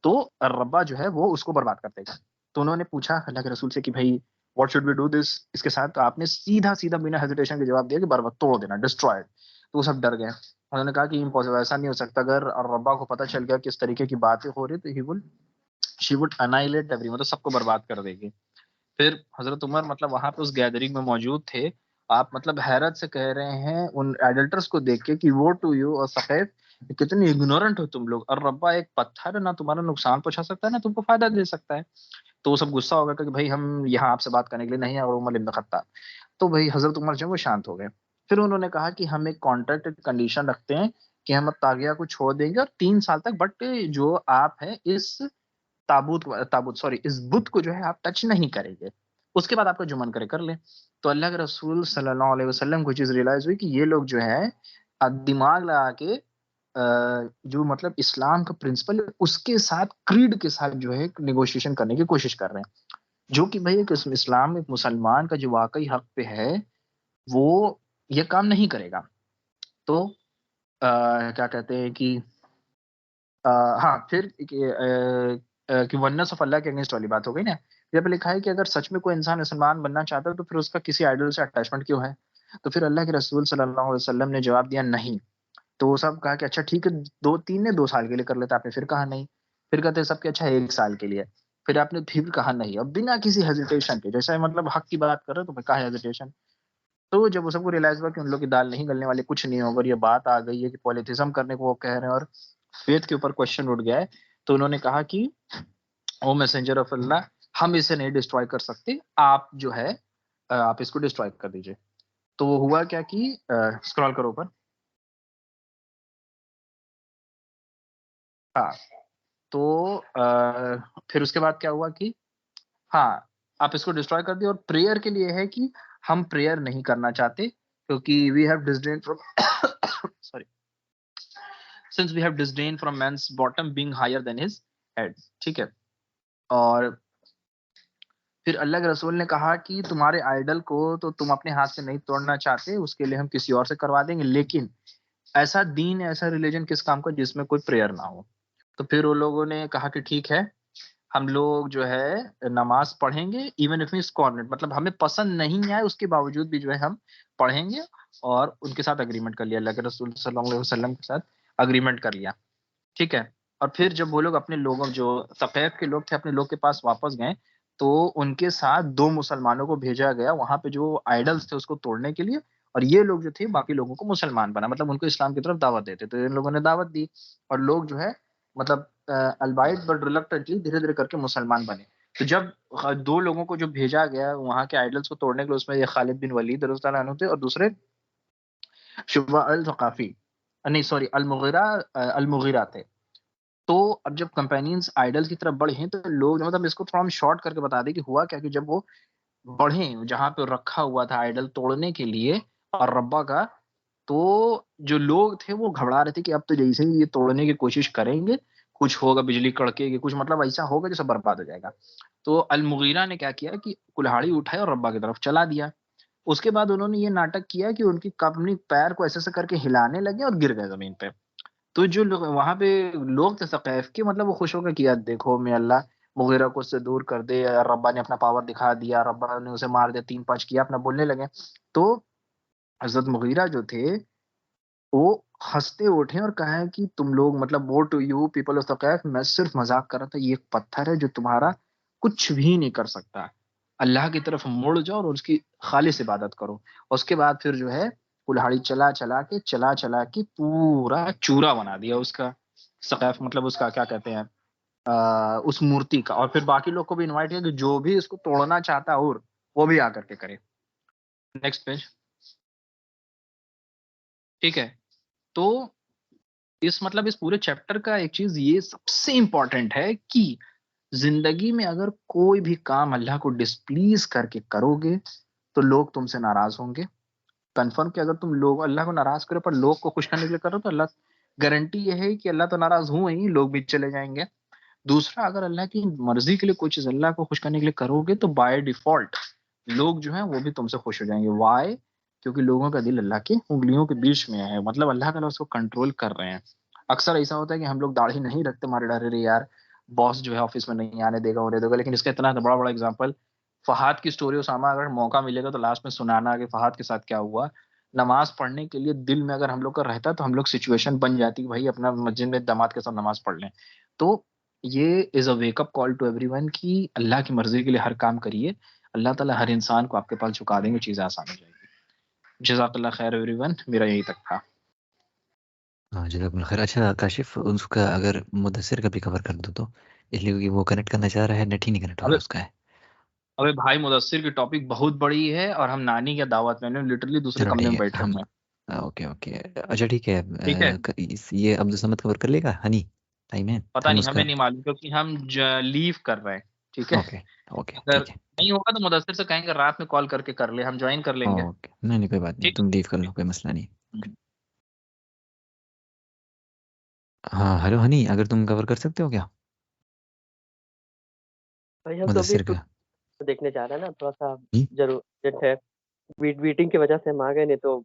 Speaker 3: तो रब्बा जो है वो उसको बर्बाद कर देगा। तो उन्होंने पूछा अल्लाह के रसूल से कि भाई what should we do this इसके साथ? तो आपने सीधा सीधा बिना हेजिटेशन के जवाब दिया कि बर्बाद, तोड़ देना, डिस्ट्रॉयड। तो वो सब डर गए। उन्होंने कहा कि इम्पॉसिबल, ऐसा नहीं हो सकता। अगर रब्बा को पता चल गया कि इस तरीके की बातें हो रही तो शी वुड अनाइलेट एवरी, मतलब सबको बर्बाद कर देगी। फिर हजरत उमर मतलब वहां पे उस गैदरिंग में मौजूद थे। आप मतलब हैरत से कह रहे हैं उन एडल्टर्स को देख के कि वो टू यू और सफेद कितनी इग्नोरेंट हो तुम लोग, और रब्बा एक पत्थर है, ना तुम्हारा नुकसान पहुंचा सकता है ना तुमको फायदा दे सकता है। तो वो सब गुस्सा हो गया कि भाई हम यहाँ आपसे बात करने के लिए नहीं है, और उमर इब्न खत्ताब। तो भाई हजरत उमर जो है वो शांत हो गए। फिर उन्होंने कहा कि हम एक कॉन्ट्रैक्ट कंडीशन रखते हैं कि हम अब तागिया को छोड़ देंगे और 3 साल तक, बट जो आप है इस ताबूत ताबूत सॉरी इस बुत को जो है आप टच नहीं करेंगे, उसके बाद आपका जो मन करे कर ले। तो अल्लाह के रसूल सल्लल्लाहु अलैहि वसल्लम को चीज रियलाइज हुई कि ये लोग जो है दिमाग लगा के जो मतलब इस्लाम का प्रिंसिपल है उसके साथ, क्रीड के साथ जो है निगोशिएशन करने की कोशिश कर रहे हैं, जो कि भाई एक इस्लाम एक मुसलमान का जो वाकई हक पे है वो ये काम नहीं करेगा। तो क्या कहते हैं कि हाँ फिर कि वननेस ऑफ अल्लाह के अगेंस्ट वाली बात हो गई ना। जब लिखा है कि अगर सच में कोई इंसान मुसलमान बनना चाहता है तो फिर उसका किसी आइडल से अटैचमेंट क्यों है। तो फिर अल्लाह के रसूल सल्लल्लाहु अलैहि वसल्लम ने जवाब दिया नहीं। तो वो सब कहा कि अच्छा ठीक है, दो तीन ने 2 साल के लिए कर लेता, आपने फिर कहा नहीं। फिर कहते सबके अच्छा 1 साल के लिए, फिर आपने फिर कहा नहीं। अब बिना किसी हेजिटेशन के, जैसे मतलब हक की बात कर रहे हो तो मैं कहा हेजिटेशन। तो जब वो सबको रियलाइज हुआ कि उन लोग की दाल नहीं गलने वाली, कुछ नहीं होगा, और ये बात आ गई है कि पॉलिटिज्म करने को वो कह रहे हैं और फेथ के ऊपर क्वेश्चन उठ गया है, तो उन्होंने कहा कि ओ मैसेंजर ऑफ अल्लाह, हम इसे नहीं डिस्ट्रॉय कर सकते, आप जो है आप इसको डिस्ट्रॉय कर दीजिए। तो वो हुआ क्या कि स्क्रॉल करो ऊपर। हाँ, तो फिर उसके बाद क्या हुआ कि हाँ आप इसको डिस्ट्रॉय कर दिए, और प्रेयर के लिए है कि हम प्रेयर नहीं करना चाहते क्योंकि we have disdain from sorry since we have disdain from man's bottom being higher than his head. ठीक है। और फिर अल्लाह के रसूल ने कहा कि तुम्हारे आइडल को तो तुम अपने हाथ से नहीं तोड़ना चाहते, उसके लिए हम किसी और से करवा देंगे, लेकिन ऐसा दीन ऐसा रिलीजन किस काम का जिसमें कोई प्रेयर ना हो। तो फिर वो लोगों ने कहा कि ठीक है, हम लोग जो है नमाज पढ़ेंगे इवन इफ इज कॉर्नेट, मतलब हमें पसंद नहीं आए उसके बावजूद भी जो है हम पढ़ेंगे, और उनके साथ अग्रीमेंट कर लिया, अल्लाह के रसूल सल्लल्लाहु अलैहि वसल्लम के साथ अग्रीमेंट कर लिया। ठीक है। और फिर जब वो लोग अपने लोगों जो सफेद के लोग थे अपने लोग के पास वापस गए, तो उनके साथ 2 मुसलमानों को भेजा गया वहां पे जो आइडल्स थे उसको तोड़ने के लिए, और ये लोग जो थे बाकी लोगों को मुसलमान बना, मतलब उनको इस्लाम की तरफ दावत देते। तो इन लोगों ने दावत दी और लोग जो है मतलब अल्बाइट बट रिलक्टेंटली धीरे धीरे करके मुसलमान बने। तो जब 2 लोगों को जो भेजा गया वहां के आइडल्स को तोड़ने के लिए, उसमें ये खालिद बिन वलीद रज़ी अल्लाह अन्हु थे और दूसरे शुबा अल थकाफी, नहीं सॉरी अल मुगीरा थे। तो अब जब कंपेनियंस आइडल की तरफ बढ़े तो लोग मतलब इसको थोड़ा हम शॉर्ट करके बता दें कि हुआ क्या कि जब वो बढ़े जहां पे रखा हुआ था आइडल तोड़ने के लिए और रब्बा का, तो जो लोग थे वो घबरा रहे थे कि अब तो जैसे ही ये तोड़ने की कोशिश करेंगे कुछ होगा, बिजली कड़केगी, कुछ मतलब ऐसा होगा जो सब बर्बाद हो जाएगा। तो अल मुगीरा ने क्या किया कि कुल्हाड़ी उठाई और रब्बा की तरफ चला दिया। उसके बाद उन्होंने ये नाटक किया कि उनकी अपनी पैर को ऐसे ऐसे करके हिलाने लगे और गिर गए जमीन पे। तो जो लोग वहां पे लोग थे सक़ैफ के, मतलब वो खुश होकर किया, देखो मैं अल्लाह मुगीरा को उससे दूर कर दे, रब्बा ने अपना पावर दिखा दिया, रब्बा ने उसे मार दिया, 3 5 किया, अपना बोलने लगे। तो हजरत मुगीरा जो थे वो हंसते उठे और कहा कि तुम लोग मतलब वो टू यू पीपल ऑफ सक़ैफ, मैं सिर्फ मजाक कर रहा था, ये एक पत्थर है जो तुम्हारा कुछ भी नहीं कर सकता। अल्लाह की तरफ मुड़ जाओ और उसकी खालिस इबादत करो। और उसके बाद फिर जो है कुल्हाड़ी चला चला के पूरा चूरा बना दिया उसका, सक़ैफ मतलब उसका क्या कहते हैं उस मूर्ति का। और फिर बाकी लोग को भी इनवाइट किया कि जो भी इसको तोड़ना चाहता है और वो भी आकर के करे। Next page. ठीक है। तो इस पूरे चैप्टर का एक चीज ये सबसे इंपॉर्टेंट है कि जिंदगी में अगर कोई भी काम अल्लाह को डिस्प्लीज करके करोगे तो लोग तुमसे नाराज होंगे। कंफर्म कि अगर तुम लोग अल्लाह को नाराज करो पर लोग को खुश करने के लिए करो तो अल्लाह, गारंटी ये है कि अल्लाह तो नाराज हुए ही, लोग भी चले जाएंगे। दूसरा, अगर अल्लाह की मर्जी के लिए कोई चीज अल्लाह को खुश करने के लिए करोगे तो बाय डिफॉल्ट लोग जो है वो भी तुमसे खुश हो जाएंगे। वाई? क्योंकि लोगों का दिल अल्लाह के उंगलियों के बीच में है, मतलब अल्लाह का उसको कंट्रोल कर रहे हैं। अक्सर ऐसा होता है कि हम लोग दाढ़ी नहीं रखते हमारे डर रे यार बॉस जो है ऑफिस में नहीं आने देगा उन्हें देगा, लेकिन इसका इतना बड़ा बड़ा एग्जाम्पल फहद की स्टोरी, उसामा अगर मौका मिलेगा तो लास्ट में सुनाना कि फहद के साथ क्या हुआ। नमाज पढ़ने के लिए दिल में अगर हम लोग का रहता तो हम लोग सिचुएशन बन जाती कि भाई अपना मस्जिद में दामाद के साथ नमाज पढ़ लें। तो ये is a wake up call to everyone कि अल्लाह की मर्जी के लिए हर काम करिए, अल्लाह ताला हर इंसान को आपके पास झुका देंगे, चीजें आसान हो जाएगी। जज़ाकल्लाह खैर एवरीवन, मेरा यही तक था।
Speaker 1: हाँ, जज़ाकल्लाह खैर। अच्छा काशिफ़, उसका अगर मुदस्सिर का भी कवर कर दो तो, इसलिए क्योंकि वो कनेक्ट करना चाह रहा है, नेट ही नहीं कनेक्ट हो रहा
Speaker 3: अबे
Speaker 1: उसका है।
Speaker 3: अबे भाई, मुदस्सिर की टॉपिक बहुत बड़ी है और हम नानी की दावत में लिटरली दूसरे
Speaker 1: चलो
Speaker 3: कमरे
Speaker 1: ठीक
Speaker 3: में
Speaker 1: है,
Speaker 3: बैठे
Speaker 1: हम
Speaker 3: हुए हैं।
Speaker 1: Okay, okay. अच्छा ठीक है,
Speaker 3: ठीक है,
Speaker 1: ये अब्दुल समद कवर कर लेगा? हनी, टाइम है?
Speaker 3: पता
Speaker 1: हम
Speaker 3: नहीं, हमें
Speaker 1: उसका
Speaker 3: नहीं मालूम क्योंकि हम लीव कर रहे हैं। ठीक है,
Speaker 1: ओके, ओके,
Speaker 3: अगर
Speaker 1: ठीक है,
Speaker 3: नहीं होगा तो मुदस्सिर से कहेंगे रात में कॉल करके कर ले, हम ज्वाइन कर लेंगे।
Speaker 1: ओके। नहीं, नहीं, कोई बात नहीं,
Speaker 3: ठीक।
Speaker 1: तुम लीव कर लो, कोई मसला नहीं।
Speaker 3: हम्म।
Speaker 1: हाँ, हेलो हनी, अगर तुम कवर कर सकते हो क्या
Speaker 2: भाई हम तो अभी
Speaker 1: मुदस्सिर का?
Speaker 2: देखने जा रहे हैं ना, थोड़ा सा
Speaker 1: हुँ?
Speaker 2: जरूरत है। मीटिंग की वजह से हम आ गए, नहीं तो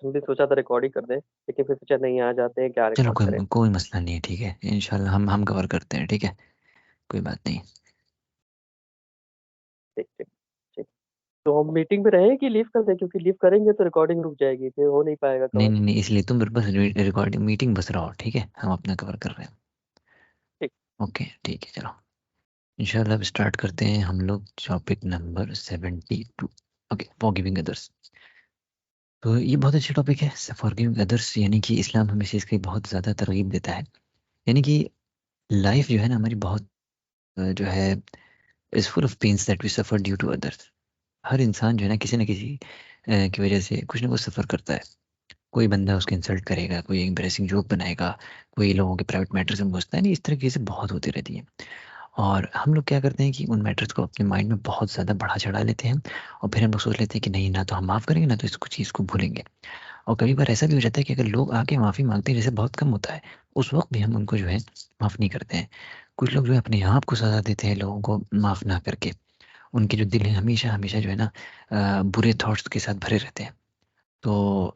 Speaker 2: हम भी सोचा था रिकॉर्डिंग कर दें, लेकिन फिर सोचा नहीं, आ जाते हैं, क्या
Speaker 1: चलो
Speaker 2: रिकॉर्ड करें।
Speaker 1: कोई कोई मसला नहीं है, ठीक है, इंशाल्लाह हम कवर करते हैं, ठीक है, कोई बात नहीं।
Speaker 2: ठीक ठीक ठीक। तो हम मीटिंग में रहे कि लीव कर दें, क्योंकि लीव करेंगे तो रिकॉर्डिंग रुक जाएगी, फिर हो नहीं पाएगा
Speaker 1: नहीं,
Speaker 2: कवर।
Speaker 1: नहीं, नहीं, इसलिए तुम बस रिकॉर्डिंग मीटिंग बस रहो, ठीक है, हम अपना कवर कर रहे हैं।
Speaker 2: ठीक।
Speaker 1: ओके, ठीक है, चलो इंशाल्लाह अब स्टार्ट करते हैं हम लोग topic number 72। Okay, forgiving others. तो ये बहुत अच्छा टॉपिक है, फॉरगिविंग अदर्स, यानी कि इस्लाम हमें इसकी बहुत ज़्यादा तरगीब देता है। यानी कि लाइफ जो है ना हमारी बहुत जो है is full of pains that we suffer due to others. हर इंसान जो है ना किसी न किसी की वजह से कुछ ना कुछ सफ़र करता है। कोई बंदा उसको इंसल्ट करेगा, कोई एम्बैरेसिंग जोक बनाएगा, कोई लोगों के प्राइवेट मैटर्स में घुसता है, नहीं, इस तरह की चीज़ें बहुत होती रहती हैं। और हम लोग क्या करते हैं कि उन मैटर्स को अपने माइंड में बहुत ज़्यादा बढ़ा-चढ़ा लेते हैं और फिर हम लोग सोच लेते हैं कि नहीं, ना तो हम माफ़ करेंगे, ना तो इसको चीज़ को भूलेंगे। और कई बार ऐसा भी हो जाता है कि अगर लोग आके माफ़ी माँगते हैं, जैसे बहुत कम होता है, उस वक़्त भी हम उनको जो है माफ़ नहीं करते हैं। कुछ लोग जो है अपने आप को सज़ा देते हैं लोगों को माफ़ ना करके। उनके जो दिल है हमेशा-हमेशा जो है ना बुरे थॉट्स के साथ भरे रहते हैं। तो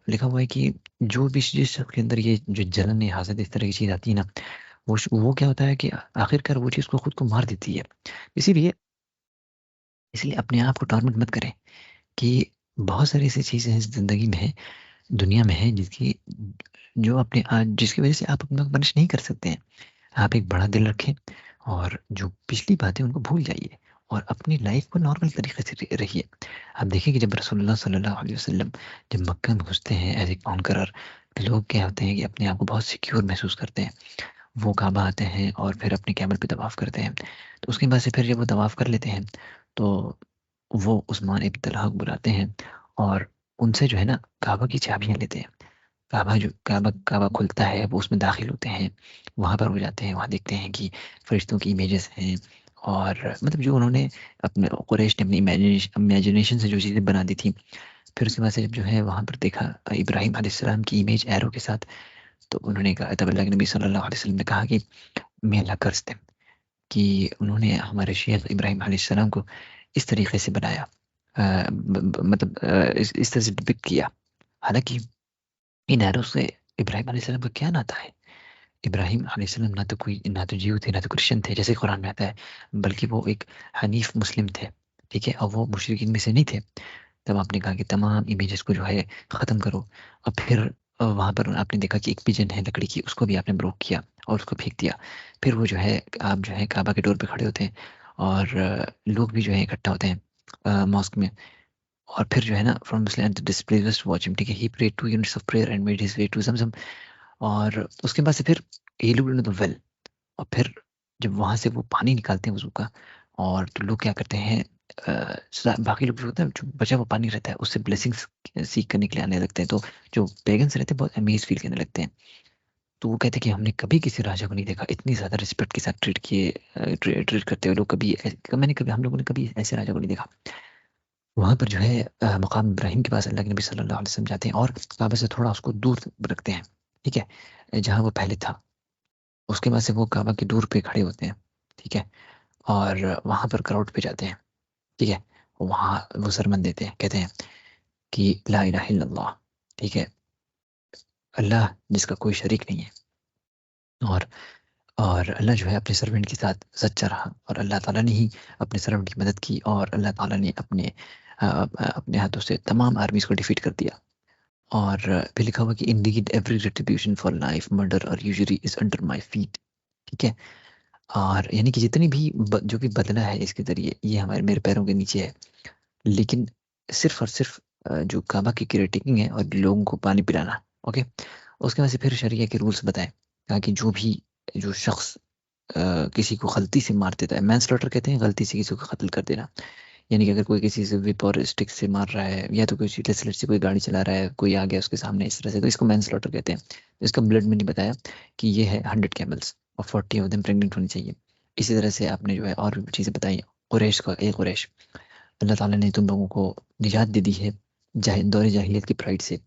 Speaker 1: लिखा हुआ है कि जो भी जिस शख्स के अंदर ये जो जलन या हसद इस तरह की चीज़ आती है ना, वो क्या होता है कि आखिरकार वो चीज़ को खुद को मार देती है। इसीलिए इसलिए अपने आप को टॉर्मेंट मत करें कि बहुत सारी ऐसी चीज़ें हैं ज़िंदगी में हैं, दुनिया में हैं जिसकी जो अपने जिसकी वज़ह से आप अपने को पनिश नहीं कर सकते हैं। आप एक बड़ा दिल रखें और जो पिछली बातें उनको भूल जाइए और अपनी लाइफ़ को नॉर्मल तरीके से रहिए। आप देखिए कि जब रसूलुल्लाह सल्लल्लाहु अलैहि वसल्लम जब मक्का में घुसते हैं एज़ ए कॉन्करर, तो लोग क्या होते हैं कि अपने आप को बहुत सिक्योर महसूस करते हैं। वो काबा आते हैं और फिर अपने कैमल पे तवाफ़ करते हैं। तो उसके बाद से फिर जब वो तवाफ़ कर लेते हैं, तो वो उस्मान इब्न तलहा को बुलाते हैं और उनसे जो है ना काबा की चाबियाँ लेते हैं। काबा काबा खुलता है, वो उसमें दाखिल होते हैं, वहाँ पर वो जाते हैं, वहाँ देखते हैं कि फरिश्तों की इमेजेस हैं और मतलब जो उन्होंने अपने कुरैश ने अपनी इमेजिनेशन से जो चीज़ें बना दी थी। फिर उसके बाद से जब जो है वहाँ पर देखा इब्राहीम अलैहिस्सलाम की इमेज एरो के साथ, तो उन्होंने कहा, तब अल्लाह के नबी सल्लल्लाहु अलैहि वसल्लम ने कहा कि मे अल्लाह कर्स देम, कि उन्होंने हमारे शेख इब्राहीम अलैहिस्सलाम को इस तरीके से बनाया, मतलब इस तरह से डिपिक्ट किया। हालाँकि इन एरो से इब्राहीम अलैहिस्सलाम का क्या नाता है? इब्राहीम अलैहिस्सलाम ना तो ज्यू थे, ना तो क्रिश्चियन थे, जैसे कुरान में आता है, बल्कि वो एक हनीफ मुस्लिम थे, ठीक है? और वो मुशरिकीन में से नहीं थे। तब आपने कहा कि तमाम इमेजेस को जो है ख़त्म करो और फिर वहाँ पर आपने देखा कि एक पिजन है लकड़ी की, उसको भी आपने ब्रोक किया और उसको फेंक दिया। फिर वो जो है आप जो है काबा के डोर पे खड़े होते हैं और लोग भी जो है इकट्ठा होते हैं मॉस्क में, और फिर जो है ना from this land display just watch him, ठीक है? He prayed 2 units of prayer and made his way to Zamzam. और उसके बाद से फिर he looked into the well, और फिर जब वहाँ से वो पानी निकालते हैं वज़ू का, और तो लोग क्या करते हैं, बाकी लोग जो होता है, जो बचा हुआ पानी रहता है, उससे ब्लेसिंग्स सीख करने के लिए आने लगते हैं। तो जो पेगन्स रहते हैं बहुत अमेज़ फ़ील करने लगते हैं। तो वो कहते हैं कि हमने कभी किसी राजा को नहीं देखा इतनी ज़्यादा रिस्पेक्ट के साथ ट्रीट किए, ट्रीट करते हुए लोग, हम लोगों ने कभी ऐसे राजा को नहीं देखा। वहाँ पर जो है मकाम इब्राहिम के पास अल्लाह के नबी सल्लल्लाहु अलैहि वसल्लम जाते हैं और काबा से थोड़ा उसको दूर रखते हैं, ठीक है? जहाँ वो पहले था। उसके बाद से वो काबा के दूर पे खड़े होते हैं, ठीक है? और वहाँ पर क्राउड पे जाते हैं, ठीक है? वहाँ वो सरमन देते हैं, कहते हैं कि ला इलाहा इल्लल्लाह, ठीक है? अल्लाह जिसका कोई शरीक नहीं है, और अल्लाह जो है अपने सर्वेंट के साथ सच्चा रहा, और अल्लाह ताला ने ही अपने सर्वेंट की मदद की, और अल्लाह ताला ने अपने हाथों से तमाम आर्मीज़ को डिफीट कर दिया। और फिर लिखा हुआ कि Indeed every रेट्रिब्यूशन for life murder और यूजुरी इज अंडर माय फीट। ठीक है, और यानी कि जितनी भी जो भी बदला है इसके ज़रिए ये हमारे मेरे पैरों के नीचे है। लेकिन सिर्फ़ और सिर्फ़ जो काबा की केयरटेकिंग है और लोगों को पानी पिलाना। ओके? उसके बाद से फिर शरिया के रूल्स बताए। कहा कि जो शख़्स किसी को गलती से मार देता है, मैनस्लॉटर कहते हैं गलती से किसी को कत्ल कर देना। यानी कि अगर कोई किसी से व्हिप और स्टिक से मार रहा है या तो कोई लेट्स से कोई गाड़ी चला रहा है, कोई आ गया उसके सामने इस तरह से, तो इसको मैनस्लॉटर कहते हैं। इसका ब्लड में नहीं बताया कि ये है 100 कैमल्स और 40 ऑफ देम प्रेग्नेंट होनी चाहिए। इसी तरह से आपने जो है और भी चीज़ें बताई। कुरैश का ए कुरैश, अल्लाह ताला ने तुम लोगों को निजात दे दी है दौर जाहिलियत की प्राइड से।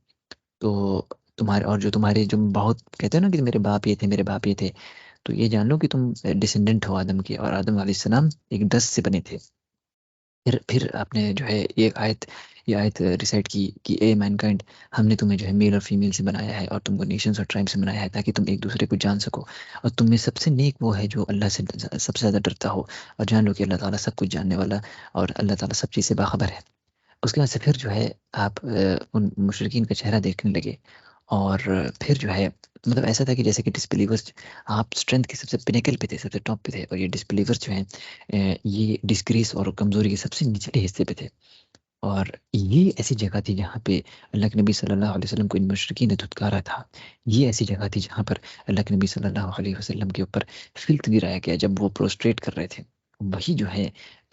Speaker 1: तो तुम्हारे और जो तुम्हारे जो बहुत कहते हो ना कि मेरे बाप ये थे, मेरे बाप ये थे, तो ये जान लो कि तुम डिसेंडेंट हो आदम के, और आदम अलैहिस्सलाम एक डस्ट से बने थे। फिर आपने जो है ये आयत रिसाइट की कि ए मैनकाइंड, हमने तुम्हें जो है मेल और फीमेल से बनाया है और तुमको नेशंस और ट्राइब से बनाया है ताकि तुम एक दूसरे को जान सको, और तुम में सबसे नेक वो है जो अल्लाह से सबसे ज़्यादा डरता हो, और जान लो कि अल्लाह ताला सब कुछ जानने वाला और अल्लाह ताला सब चीज़ से बाखबर है। उसके बाद से फिर जो है आप उन मुशरिकीन का चेहरा देखने लगे, और फिर जो है मतलब ऐसा था कि जैसे कि डिसबिलीवर्स, आप स्ट्रेंथ के सबसे पिनेकल पे थे, सबसे टॉप पे थे, और ये डिसबिलीवर्स जो हैं ये डिस्ग्रेस और कमज़ोरी के सबसे निचले हिस्से पे थे। और ये ऐसी जगह थी जहाँ पे अल्लाह के नबी सल्लल्लाहु अलैहि वसल्लम को इन मुशरिकीन ने धुतकारा था। ये ऐसी जगह थी जहाँ पर अल्लाह के नबी सल्लल्लाहु अलैहि वसल्लम के ऊपर फ़िल्थ गिराया गया जब वो प्रोस्ट्रेट कर रहे थे। वही जो है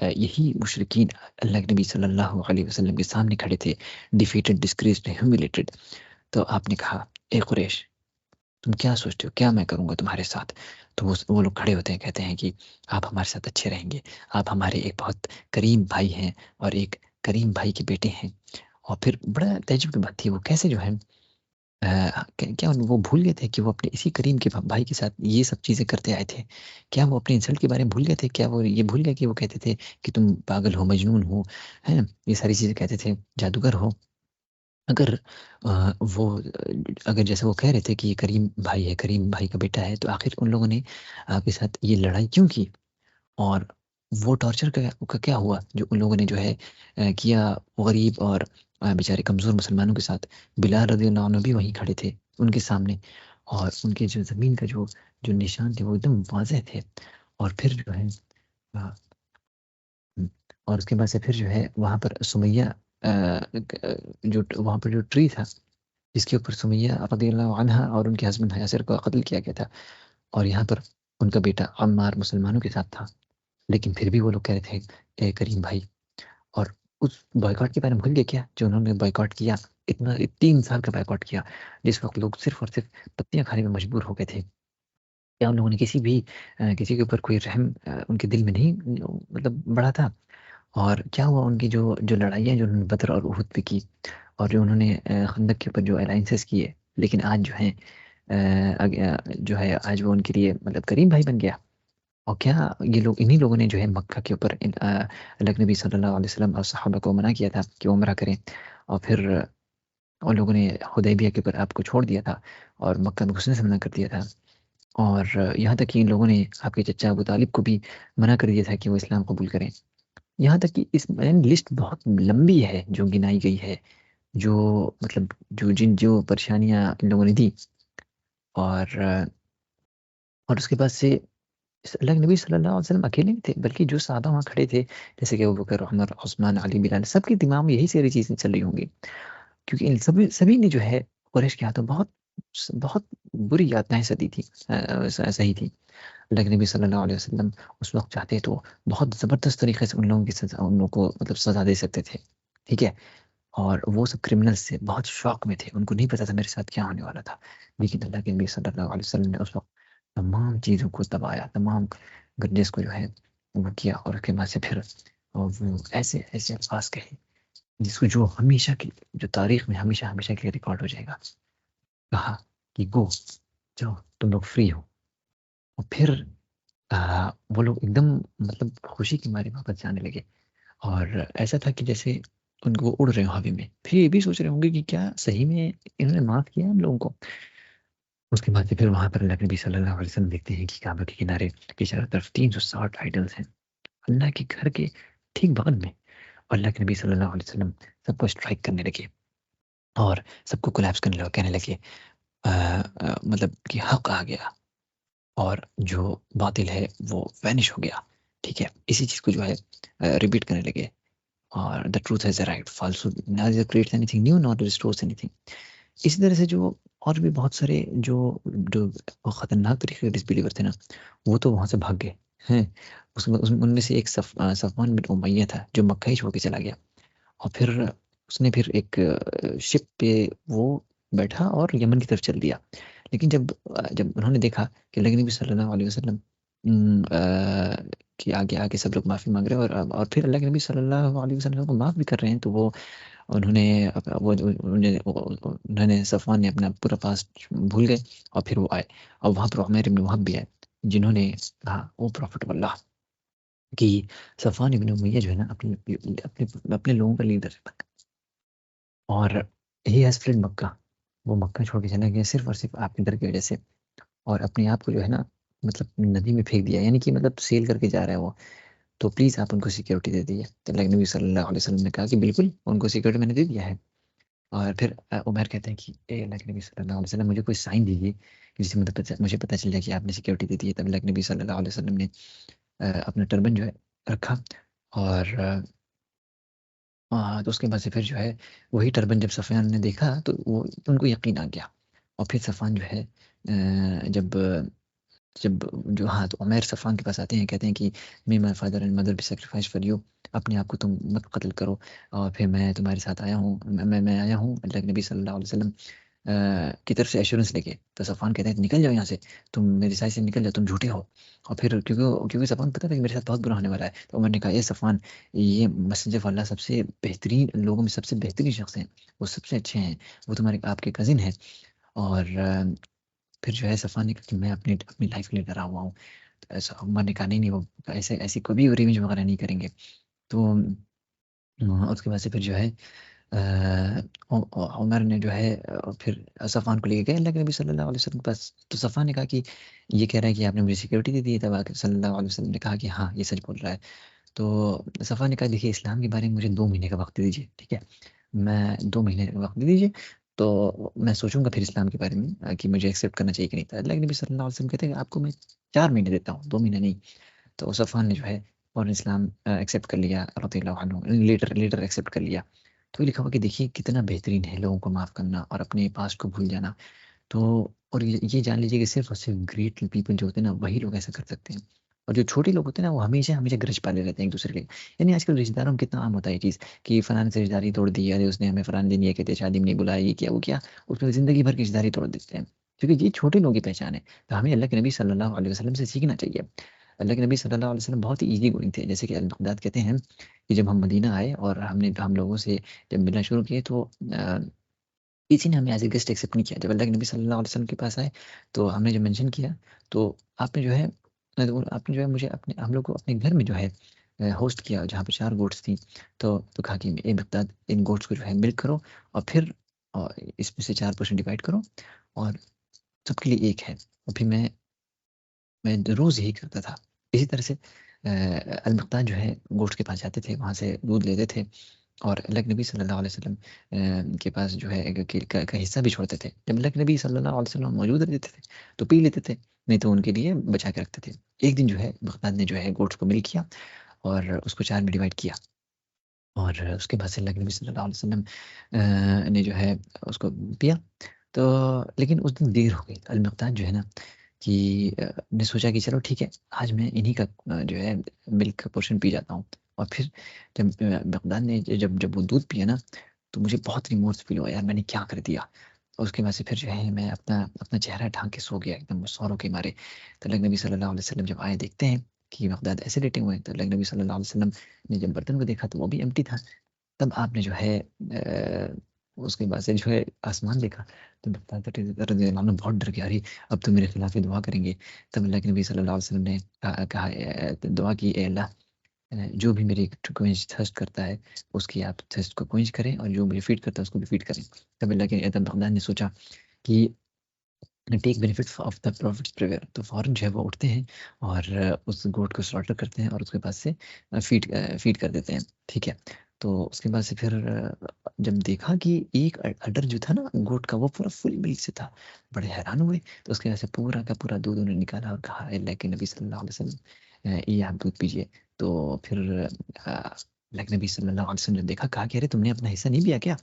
Speaker 1: यही मुशरिकीन अल्लाह के नबी सल्लल्लाहु अलैहि वसल्लम के सामने खड़े थे, डिफीटेड, डिस्ग्रेस्ड, ह्यूमिलेटेड। तो आपने कहा, ए कुरैश, तुम क्या सोचते हो? क्या मैं करूँगा तुम्हारे साथ? तो वो लोग खड़े होते हैं, कहते हैं कि आप हमारे साथ अच्छे रहेंगे। आप हमारे एक बहुत करीम भाई हैं और एक करीम भाई के बेटे हैं। और फिर बड़ा ताज्जुब की बात थी, वो कैसे जो है क्या वो भूल गए थे कि वो अपने इसी करीम के भाई के साथ ये सब चीज़ें करते आए थे? क्या वो अपने इंसल्ट के बारे में भूल गए थे? क्या वो ये भूल गए कि वो कहते थे कि तुम पागल हो, मजनून हो, हैं? ये सारी चीज़ें कहते थे, जादूगर हो। अगर अगर जैसे वो कह रहे थे कि ये करीम भाई है, करीम भाई का बेटा है, तो आखिर उन लोगों ने आपके साथ ये लड़ाई क्यों की? और वो टॉर्चर का क्या हुआ जो उन लोगों ने जो है किया गरीब और बेचारे कमज़ोर मुसलमानों के साथ? बिलाल रज़ियल्लाहु अन्हु भी वहीं खड़े थे उनके सामने, और उनके जो ज़मीन का जो निशान थे वो एकदम वाज़ेह थे। और फिर जो है अ, और उसके बाद से फिर जो है वहाँ पर सुमैया जो वहाँ पर जो ट्री था जिसके ऊपर सुमैया रज़ियल्लाहु अन्हा और उनके हस्बैंड यासिर को कत्ल किया गया था, और यहाँ पर उनका बेटा अम्मार मुसलमानों के साथ था। लेकिन फिर भी वो लोग कह रहे थे, ए करीम भाई। और उस बॉयकॉट के बारे में भूल गए क्या जो उन्होंने बॉयकॉट किया? इतना 3 साल का बॉयकॉट किया, जिस वक़्त लोग सिर्फ़ और सिर्फ़ पत्तियाँ खाने में मजबूर हो गए थे। क्या उन लोगों ने किसी के ऊपर कोई रहम उनके दिल में नहीं मतलब बढ़ा था? और क्या हुआ उनकी जो लड़ाइयाँ जो उन्होंने बद्र और उहुद पे की, और जो उन्होंने खंदक के ऊपर जो अलायंसेस किए, लेकिन आज जो है जो है आज वो उनके लिए मतलब करीम भाई बन गया। और क्या ये लोग इन्हीं लोगों ने जो है मक्का के ऊपर अल्लाह के नबी सल्लल्लाहु अलैहि वसल्लम और सहाबा को मना किया था कि उम्रा करें, और फिर उन लोगों ने हुदैबिया के ऊपर आपको छोड़ दिया था और मक्का में घुसने से मना कर दिया था। और यहाँ तक कि इन लोगों ने आपके चचा अबू तालिब को भी मना कर दिया था कि वो इस्लाम कबूल करें। यहाँ तक कि इस लिस्ट बहुत लंबी है जो गिनाई गई है, जो मतलब जो परेशानियाँ इन लोगों ने दी। और और उसके बाद से अल्लाह के नबी सल्लल्लाहु अलैहि वसल्लम अकेले नहीं थे, बल्कि जो सहाबा वहाँ खड़े थे, जैसे कि अबू बकर, उमर, उस्मान, अली, बिलाल, सबके दिमाग में यही सारी चीज़ें चल रही होंगी। क्योंकि इन सभी सभी ने जो है कुरैश के हाथों बहुत बुरी यातनाएँ सही थी। अल्लाह के नबी सल्लल्लाहु अलैहि वसल्लम उस वक़्त चाहते तो बहुत ज़बरदस्त तरीक़े से उन लोगों को मतलब सज़ा दे सकते थे। ठीक है? और वो सब क्रिमिनल्स थे, बहुत शॉक में थे, उनको नहीं पता था मेरे साथ क्या होने वाला था। लेकिन अल्लाह के नबी सल्लल्लाहु अलैहि वसल्लम ने उस वक़्त तमाम चीज़ों को दबाया, तमाम गुडनेस को जो है वो किया, और उसके बाद से फिर वो ऐसे अल्फ़ाज़ कहे जिसको जो हमेशा की जो तारीख़ में हमेशा के लिए रिकॉर्ड हो जाएगा। कहा कि गो, जाओ तुम लोग फ्री हो। और फिर वो लोग एकदम मतलब खुशी के मारे वापस जाने लगे, और ऐसा था कि जैसे उनको उड़ रहे हो हवा में। फिर ये भी सोच रहे होंगे कि क्या सही में इन्होंने माफ़ किया हम लोगों को? उसके बाद से फिर वहाँ पर अल्लाह के नबी सल्लल्लाहु अलैहि वसल्लम देखते हैं कि काबा के किनारे के चारों तरफ 360 आइडल्स हैं। अल्लाह के घर के ठीक बगल में। और अल्लाह के नबी सल्लल्लाहु अलैहि वसल्लम सबको स्ट्राइक करने लगे। और सबको कोलैप्स करने लगे, कहने लगे मतलब कि हक आ गया और जो बातिल है वो वैनिश हो गया। ठीक है, इसी चीज़ को जो है रिपीट करने लगे और the truth has arrived, falsehood neither creates anything new nor restores anything। इसी तरह से जो और भी बहुत सारे जो जो वो खतरनाक तरीके के डिसबिलीवर थे ना, वो तो वहाँ से भाग गए हैं। उसमें उसमें उनमें से एक सफ़वान बिन उमय्या था जो मक्का ही छोड़ के चला गया और फिर उसने फिर एक शिप पे वो बैठा और यमन की तरफ चल दिया। लेकिन जब उन्होंने देखा कि अल्लाह के नबी सल्लल्लाहु अलैहि वसल्लम कि आगे सब लोग माफ़ी माँग रहे हैं और फिर अल्लाह के नबी सल्लल्लाहु अलैहि वसल्लम को माफ़ भी कर रहे हैं, तो वो उन्होंने उन्होंने सफ़वान ने अपना पूरा पास्ट भूल गए और फिर वो आए और वहाँ पर उमैर इब्न वहब भी आए, जिन्होंने कहा ओ प्रॉफिट ऑफ अल्लाह कि सफ़वान इब्न उमय्या जो है ना अपने अपने लोगों का लीडर है और ही हैज़ फ्लेड मक्का। वो मक्का छोड़ के चला गया सिर्फ़ और सिर्फ़ आपके डर की वज़ह से और अपने आप को जो है ना मतलब नदी में फेंक दिया, यानी कि मतलब सेल करके जा रहा है वो। तो प्लीज़ आप उनको सिक्योरिटी दे दीजिए। तो अल्लाह के नबी सल्लल्लाहु अलैहि वसल्लम ने कहा कि बिल्कुल, उनको सिक्योरिटी मैंने दे दिया है। और फिर उमर कहते हैं कि ए अल्लाह के नबी सल्लल्लाहु अलैहि वसल्लम मुझे कोई साइन दीजिए कि जिससे मुझे पता चल जाए कि आपने सिक्योरिटी दे दी है। तब अल्लाह के नबी सल्लल्लाहु अलैहि वसल्लम ने अपना टर्बन जो है रखा और तो उसके बाद से फिर जो है वही टर्बन जब सफ़ियान ने देखा तो वो उनको यकीन आ गया और फिर सफ़वान जो है जब जब जो हाँ, तो उमैर सफ़वान के पास आते हैं, कहते हैं कि may my father and mother be sacrifice for you, अपने आप को तुम मत कत्ल करो और फिर मैं तुम्हारे साथ आया हूँ, मैं आया हूँ अल्लाह के नबी सल्लल्लाहु अलैहि वसल्लम की तरफ से एश्योरेंस लेके। तो सफ़वान कहते हैं निकल जाओ यहाँ से, तुम मेरी साइड से निकल जाओ, तुम झूठे हो। और फिर क्योंकि सफ़वान पता था कि मेरे साथ बहुत बुरा होने वाला है, तो उमर ने कहा, ए सफ़वान, ये मैसेंजर ऑफ अल्लाह सबसे बेहतरीन लोगों में सबसे बेहतरीन शख्स हैं, वो सबसे अच्छे हैं, वो तुम्हारे आपके कज़िन हैं। और फिर जो है सफ़वान ने कहा कि मैं अपनी अपनी लाइफ़ के लिए डरा हुआ हूँ। तो ऐसा उमर ने कहा नहीं, वो ऐसे ऐसी कभी रिवेंज वगैरह नहीं करेंगे। तो उसके बाद से फिर जो है उमर ने जो है फिर सफ़वान को लेके गए अल्लाह के नबी सल्लल्लाहु अलैहि वसल्लम के पास। तो सफ़वान ने कहा कि ये कह रहा है कि आपने मुझे सिक्योरिटी दे दी है। तब आके सल्लल्लाहु अलैहि वसल्लम ने कहा कि हाँ, ये सच बोल रहा है। तो सफ़वान ने कहा देखिए इस्लाम के बारे में मुझे 2 महीने का वक़्त दे दीजिए, ठीक है? मैं 2 महीने का वक़्त दे दीजिए, तो मैं सोचूँगा फिर इस्लाम के बारे में कि मुझे एक्सेप्ट करना चाहिए कि नहीं। तो अल्लाह के नबी सल्लल्लाहु अलैहि वसल्लम कहते हैं कि आपको मैं 4 महीने देता हूँ, 2 महीने नहीं। तो सफ़वान ने जो है फ़ौरन इस्लाम एक्सेप्ट कर लिया रज़ियल्लाहु अन्हु, लेटर एक्सेप्ट कर लिया। तो ये लिखा हुआ कि देखिए कितना बेहतरीन है लोगों को माफ़ करना और अपने पास्ट को भूल जाना। तो और ये जान लीजिए कि सिर्फ़ और सिर्फ़ ग्रेट पीपल जो होते हैं ना, वही लोग ऐसा कर सकते हैं। और जो छोटे लोग होते हैं ना, वो हमेशा ग्रज पाले रहते हैं एक-दूसरे के लिए। यानी आजकल रिश्तेदारों में कितना आम होता है ये चीज़ कि फलाने से रिश्तेदारी तोड़ दी, अरे उसने हमें फलाने दिन ये कहते शादी में नहीं बुलाया, ये किया, वो किया। उसमें ज़िंदगी भर की रिश्तेदारी तोड़ देते हैं। क्योंकि ये छोटे लोगों की पहचान है। तो हमें अल्लाह के नबी सल्लल्लाहु अलैहि वसल्लम से सीखना चाहिए। अल्लाह के नबी सल्लल्लाहु अलैहि वसल्लम बहुत ही ईज़ी गोइंग थे। जैसे कि अल-बगदाद कहते हैं कि जब हम मदीना आए और हम लोगों से जब मिलना शुरू किए तो किसी ने हमें एज़ अ गेस्ट एक्सेप्ट नहीं किया। जब अल्लाह के नबी सल्लल्लाहु अलैहि वसल्लम के पास आए, तो हमने जब मेंशन किया, तो आपने जो है आपने जो है मुझे अपने हम लोग को अपने घर में जो है होस्ट किया, जहाँ पे 4 गोट्स थी। तो कहा कि ए मिक़दाद, इन गोट्स को जो है मिल्क करो और फिर इसमें से 4 पोर्शन डिवाइड करो और सबके लिए 1 है। और फिर मैं रोज़ यही करता था। इसी तरह से अल-मिक़दाद जो है गोश्त के पास जाते थे, वहाँ से दूध लेते थे और अल्लाह के नबी सल्लल्लाहु अलैहि वसल्लम के पास जो है एक का हिस्सा भी छोड़ते थे। जब अल्लाह के नबी सल्लल्लाहु अलैहि वसल्लम मौजूद रहते थे, तो पी लेते थे, नहीं तो उनके लिए बचा के रखते थे। एक दिन जो है मिक़दाद ने जो है गोश्त को मिल्क किया और उसको 4 में डिवाइड किया और उसके बाद से अल्लाह के नबी सल्लल्लाहु अलैहि वसल्लम ने जो है उसको पिया। तो लेकिन उस दिन देर हो गई। अल-मिक़दाद जो है ना कि ने सोचा कि चलो ठीक है, आज मैं इन्हीं का जो है मिल्क का पोर्शन पी जाता हूँ। और फिर जब मिक़दाद ने जब वो दूध पिया ना, तो मुझे बहुत रिमोर्स फ़ील हुआ, यार मैंने क्या कर दिया? और उसके बाद से फिर जो है मैं अपना अपना चेहरा ढाँक के सो गया एकदम सौरों के मारे। तो अल्लाह के नबी सल्लल्लाहु अलैहि वसल्लम जब आए देखते हैं कि मिक़दाद ऐसे लेटे हुए हैं, तो अल्लाह के नबी सल्लल्लाहु अलैहि वसल्लम ने जब बर्तन को देखा तो वो भी एम्प्टी था। तब आपने जो है उसके बाद से जो है आसमान देखा, तो मिक़दाद रज़ियल्लाहु अन्हु बहुत डर गया, अरे! अब तो मेरे खिलाफ ये दुआ करेंगे। तब अल्लाह के नबी सल्लल्लाहु अलैहि वसल्लम ने कहा दुआ की, ए अल्लाह, जो भी मेरी क्वेंच थर्स्ट करता है, उसकी आप थर्स्ट को क्वेंच करें और जो मुझे फ़ीड करता है उसको भी फ़ीड करें। तब मिक़दाद ने सोचा कि take benefit of the prophet's prayer, तो फ़ौरन जो है वो उठते हैं और उस गोट को स्लॉटर करते हैं और उसके पास से फ़ीड कर देते हैं, ठीक है? तो उसके बाद से फिर जब देखा कि एक अडर जो था ना गोट का वो पूरा फुल मिल्क से था, बड़े हैरान हुए। तो उसकी वजह से पूरा का पूरा दूध उन्होंने निकाला और कहा, अल्लाह के नबी सल्लल्लाहु अलैहि वसल्लम ये आप दूध पीजिए। तो फिर अल्लाह के नबी सल्लल्लाहु अलैहि वसल्लम ने देखा, कहा कि अरे तुमने अपना हिस्सा नहीं दिया क्या?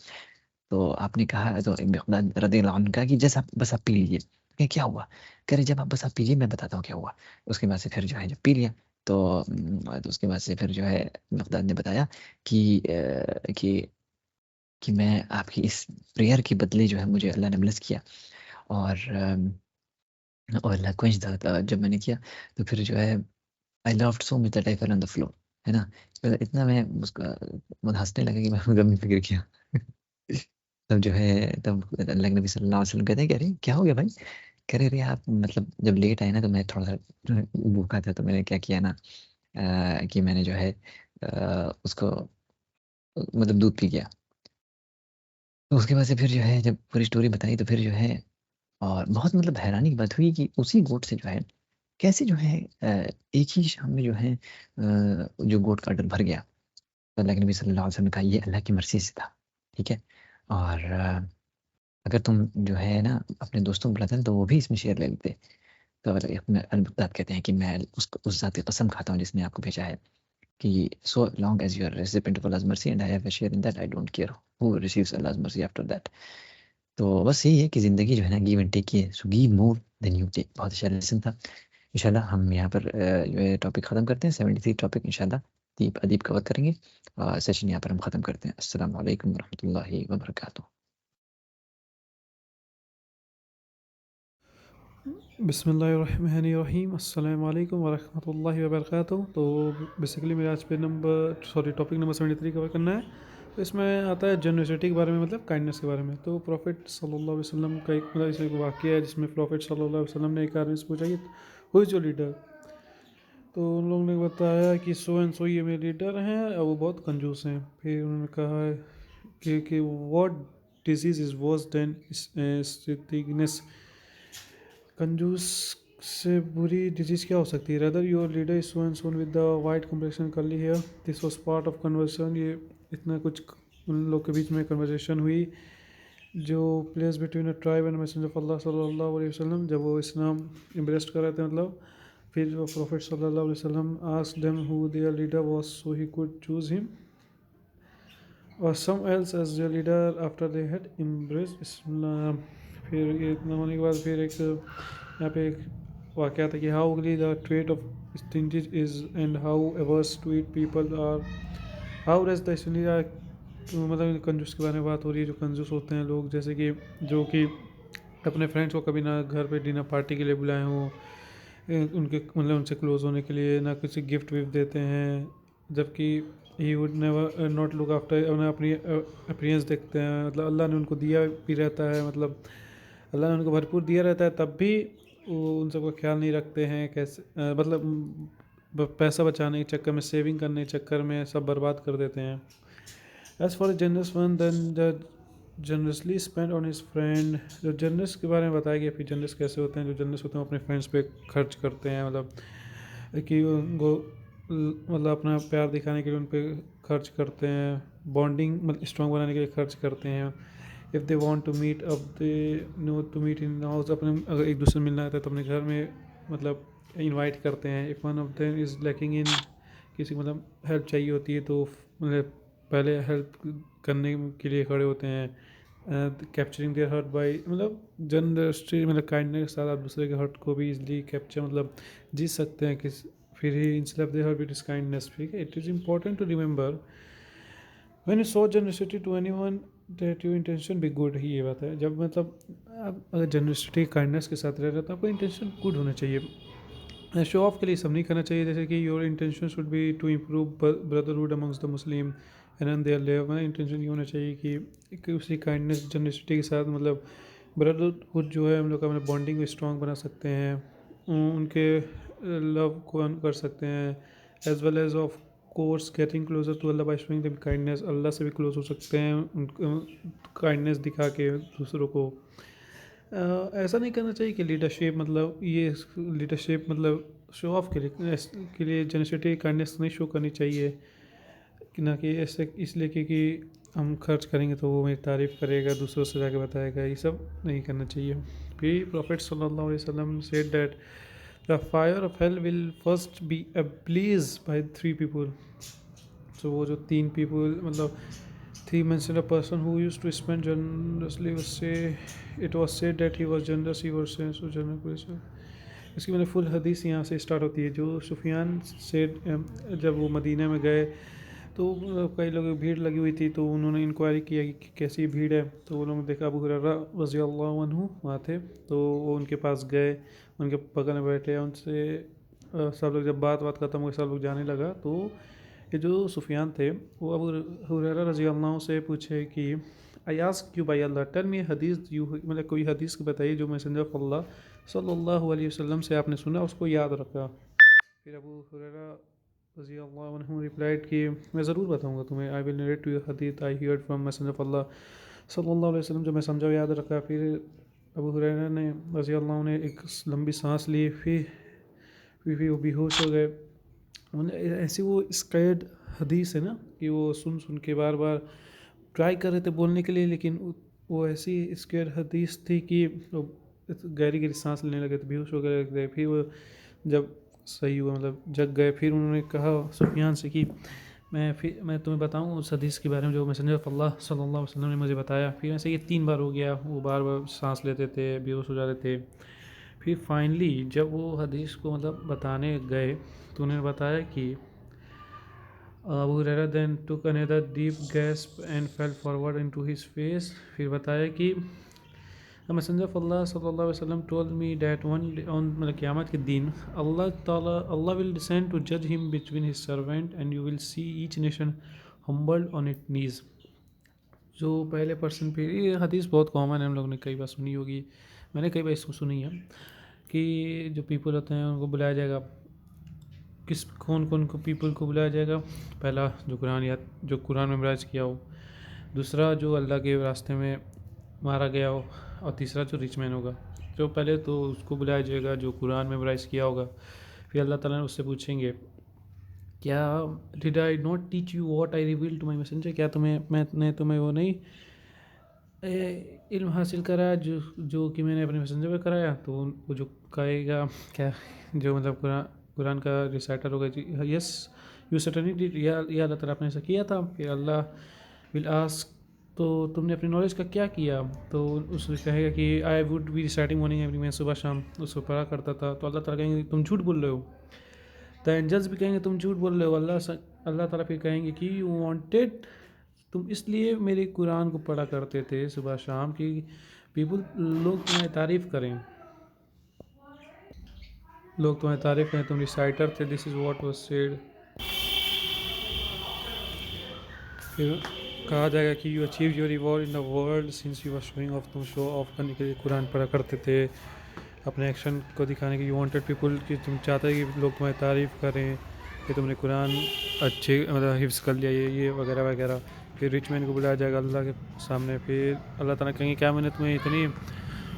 Speaker 1: तो आपने कहा, तो मिक़दाद रज़ियल्लाहु अन्हु ने कहा कि जैसे आप बस आप पी लीजिए। कहा क्या हुआ? कह रहे जब आप बस आप पीजिए मैं बताता हूँ क्या हुआ। उसके बाद से फिर जो है जब पी लिया तो तो उसके बाद से फिर जो है मिक़दाद ने बताया कि कि मैं आपकी इस प्रेयर के बदले जो है मुझे अल्लाह ने ब्लेस किया और और लाइकवाइज़ जब मैंने किया तो फिर जो है I loved so much that I fell on the floor, है ना? इतना मैं उसका मतलब हँसने लगा कि मैं ज़मीन पे गिर गया। तब जो है तब अल्लाह के नबी सल्लल्लाहु अलैहि वसल्लम कहते हैं कि अरे क्या हो गया भाई? कह रहे, अरे आप मतलब जब लेट आए ना तो मैं थोड़ा-सा भूखा था तो मैंने क्या किया ना कि मैंने जो है उसको मतलब दूध पी गया। तो उसके बाद से फिर जो है जब पूरी स्टोरी बताई तो फिर जो है और बहुत मतलब हैरानी की बात हुई कि उसी गोट से जो है कैसे जो है एक ही शाम में जो है जो गोट का ऑर्डर भर गया। तो अल्लाह के नबी सल्लल्लाहु अलैहि वसल्लम ने कहा ये अल्लाह की मर्ज़ी से था, ठीक है? और अगर तुम जो है ना अपने दोस्तों को बुलाते ना तो वो भी इसमें शेयर ले लेते। तो अल-बगदाद कहते हैं कि मैं उस ज़ात की कसम खाता हूँ जिसने आपको भेजा है कि so long as you are recipient of Allah's mercy and I have a share in that I don't care who receives Allah's mercy after that. तो बस यही है कि ज़िंदगी जो है ना गिव एंड टेक की है, so give more than you take. बहुत अच्छा लेसन था। इंशाल्लाह हम यहाँ पर जो है टॉपिक ख़त्म करते हैं। 73 टॉपिक इंशाल्लाह दीप अदीब कवर करेंगे। सेशन यहाँ पर हम ख़त्म करते हैं। अस्सलामु अलैकुम व रहमतुल्लाहि व बरकातुहू।
Speaker 4: बिस्मिल्लाहिर्रहमानिर्रहीम अस्सलाम वालेकुम वरहमतुल्लाहि वबरकातुहू। तो बेसिकली मेरा आज पे टॉपिक नंबर 73 कवर करना है। तो इसमें आता है जनरसिटी के बारे में, मतलब काइंडनेस के बारे में। तो प्रॉफिट सल्लल्लाहु अलैहि वसल्लम का एक मतलब इसमें एक वाक़या है जिसमें प्रॉफिट सल्लल्लाहु अलैहि वसल्लम ने एक आदमी से पूछा कि हु इज़ योर लीडर। तो उन लोगों ने बताया कि सो एंड सो ये मेरे लीडर हैं और वो बहुत कंजूस हैं। फिर उन्होंने कहा कि what disease is worse than stinginess, कंजूस से बुरी डिजीज़ क्या हो सकती है। Rather your leader is so and so with the white complexion curly hair. This was part of conversation. ये इतना कुछ उन लोग के बीच में कन्वर्सेशन हुई जो place between a tribe and messenger of Allah सल्लल्लाहु अलैहि वसल्लम, जब वो इस्लाम एम्ब्रेस कर रहे थे मतलब। फिर वो प्रॉफिट सल्लल्लाहु अलैहि वसल्लम asked them who their leader was so he could choose him or some else as their leader after they had embraced Islam. फिर ये इतना होने के बाद फिर एक यहाँ पे एक वाक़या था कि how ugly the trait of stingy is and how averse to it people are, how does the इसलिए मतलब कंजूस के बारे में बात हो रही है। जो कंजूस होते हैं लोग, जैसे कि जो कि अपने फ्रेंड्स को कभी ना घर पे डिनर पार्टी के लिए बुलाए हों, उनके मतलब उनसे क्लोज़ होने के लिए ना किसी गिफ्ट विफ्ट देते हैं, जबकि he would never not look after, उन्हें अपनी अपीयरेंस देखते हैं। मतलब अल्लाह ने उनको दिया भी रहता है, मतलब अल्लाह ने उनको भरपूर दिया रहता है, तब भी वो उन सबका ख्याल नहीं रखते हैं। कैसे पैसा बचाने के चक्कर में, सेविंग करने के चक्कर में सब बर्बाद कर देते हैं। As for generous one then the generously spend on his friend. जो जनरस के बारे में बताया गया, फिर जनरस कैसे होते हैं। जो जनरस होते हैं अपने फ्रेंड्स पे खर्च करते हैं, मतलब कि उनको मतलब अपना प्यार दिखाने के लिए उन पर खर्च करते हैं, बॉन्डिंग मतलब स्ट्रॉन्ग बनाने के लिए खर्च करते हैं। If they want to meet up they know to meet in house, अपने अगर एक दूसरे मिलना रहता है तो अपने घर में मतलब इनवाइट करते हैं। If one of them is lacking in, किसी मतलब हेल्प चाहिए होती है तो मतलब पहले हेल्प करने के लिए खड़े होते हैं। कैप्चरिंग देयर हर्ट बाई, मतलब जनरस्टी मतलब काइंडनेस के साथ आप दूसरे के हर्ट को भी इजली कैप्चर मतलब जीत सकते हैं। किस फिर he instead of their heart with his kindness. ठीक है, it is important to remember when you show generosity to anyone that your intention be good. ही ये बात है, जब मतलब आप अगर जनरसिटी काइंडनेस के साथ रह रहे हो तो आपका इंटेंशन गुड होना चाहिए। शो ऑफ के लिए सब नहीं करना चाहिए। जैसे कि your intention should be to improve brotherhood amongst the Muslim and their love. मतलब इंटेंशन ये होना चाहिए कि उसी काइंडनेस जनरसिटी के साथ मतलब ब्रदरहुड जो है हम लोग का मतलब बॉन्डिंग को स्ट्रॉन्ग बना सकते हैं, उनके लव को अर्न कर सकते हैं। As well as of course getting closer to Allah by showing them kindness, अल्लाह से भी क्लोज हो सकते हैं उनको काइंडनेस दिखा के दूसरों को। ऐसा नहीं करना चाहिए कि लीडरशिप मतलब ये लीडरशिप मतलब शो ऑफ के लिए जनरसिटी काइंडनेस नहीं शो करनी चाहिए। कि ना कि ऐसे इसलिए क्योंकि हम खर्च करेंगे तो वो मेरी तारीफ़ करेगा, दूसरों से जाके बताएगा, ये सब नहीं करना चाहिए। फिर प्रॉफिट सल्लल्लाहु अलैहि वसल्लम said that the fire of hell will first be ablaze by 3 people. तो वो जो 3 पीपल मतलब 3 mentioned a person who used to spend generously was say it was said that he was generous, he was so generous। इसकी मैंने full हदीस यहाँ से start होती है। जो सुफियान से जब वो मदीना में गए तो कई लोगों की भीड़ लगी हुई थी, तो उन्होंने इंक्वायरी किया कि कैसी भीड़ है, तो वो लोग देखा अबू हुरैरा रज़ियल्लाहु अन्हु वहाँ थे, तो वो उनके पास गए, उनके बगल में बैठे, उनसे सब लोग जब बात खत्म हुई, सब लोग जाने लगा, तो ये जो सुफियान थे वो अबू हुरैरा रज़ियल्लाहु अन्हु से पूछे कि I ask you by Allah tell me hadith you, मतलब कोई हदीस बताइए जो मैसेंजर ऑफ अल्लाह सल्लल्लाहु अलैहि वसल्लम से आपने सुना, उसको याद रखा। फिर अबू हुरैरा रज़ियल्लाहु अन्हु रिप्लाइड कि मैं ज़रूर बताऊंगा तुम्हें, I will narrate to you hadith I heard from messenger of Allah सल्लल्लाहु अलैहि वसल्लम, जो मैं समझा याद रखा। फिर अबू हुरैरा ने रज़ियल्लाहु ने एक लंबी सांस ली, फिर वो बेहोश हो गए। ऐसी वो स्कैर्ड हदीस है ना कि वो सुन सुन के बार बार ट्राई कर रहे थे बोलने के लिए, लेकिन वो ऐसी स्कैर्ड हदीस थी कि वो गहरी गहरी सांस लेने लगे, तो बेहोश हो गए। फिर वो जब सही हुआ, मतलब जग गए, फिर उन्होंने कहा सुफियान से कि मैं तुम्हें बताऊं उस हदीस के बारे में जो मैसेंजर ऑफ अल्लाह सल्लल्लाहु अलैहि वसल्लम ने मुझे बताया। फिर ऐसे ये 3 बार हो गया, वो बार बार सांस लेते थे, बेहोश हो जाते थे। फिर फाइनली जब वो हदीस को मतलब बताने गए तो उन्होंने बताया कि Abu Hurairah then took another deep gasp and fell forward into his face. फिर बताया कि द मैसेंजर ऑफ अल्लाह सल्लल्लाहु अलैहि वसल्लम told me that one on मतलब क़यामत के दिन अल्लाह विल डिसेंड टू जज him between his servant and you will see each nation humbled on it knees. जो पहले पर्सन पे, ये हदीस बहुत कॉमन है, हम लोगों ने कई बार सुनी होगी, मैंने कई बार इसको सुनी है कि जो पीपल होते हैं उनको बुलाया जाएगा, कौन कौन को पीपल को बुलाया जाएगा। पहला जो कुरान मेमोराइज़ किया हो, दूसरा जो अल्लाह के रास्ते में मारा गया हो, और तीसरा जो रिच मैन होगा। जो पहले तो उसको बुलाया जाएगा जो कुरान मेमोराइज़ किया होगा। फिर अल्लाह ताला ने उससे पूछेंगे क्या did I not teach you what I revealed to my messenger, क्या मैंने तुम्हें वो नहीं इल्म हासिल कराया जो कि मैंने अपने मैसेंजर पर कराया। तो वो जो कहेगा क्या, जो मतलब कुरान का रिसाइटर होगा, यस यू सर्टेनली डिड, या अल्लाह ताला आपने ऐसा किया था। फिर अल्लाह विल आस्क तो तुमने अपनी नॉलेज का क्या किया, तो उसने कहेगा कि I would be reciting morning every, मैं सुबह शाम उसको पढ़ा करता था। तो अल्लाह ताला कहेंगे तुम झूठ बोल रहे हो। द एंजल्स भी कहेंगे तुम झूठ बोल रहे हो। अल्लाह ताला फिर कहेंगे कि यू वांटेड, तुम इसलिए मेरे कुरान को पढ़ा करते थे सुबह शाम कि लोग तुम्हारी तारीफ़ करें, तुम रिसाइटर थे, this is what was said. फिर कहा जाएगा कि you achieve your reward in the world since you are showing off, तुम शो ऑफ करने के लिए कुरान पढ़ा करते थे, अपने एक्शन को दिखाने के। यू वांटेड पीपल कि तुम चाहते कि लोग तुम्हारी तारीफ़ करें कि तुमने कुरान अच्छे मतलब हिफ्ज़ कर लिया, ये वगैरह वगैरह। फिर रिच मैन को बुलाया जाएगा अल्लाह के सामने। फिर अल्लाह ताला कहेंगे क्या मैंने तुम्हें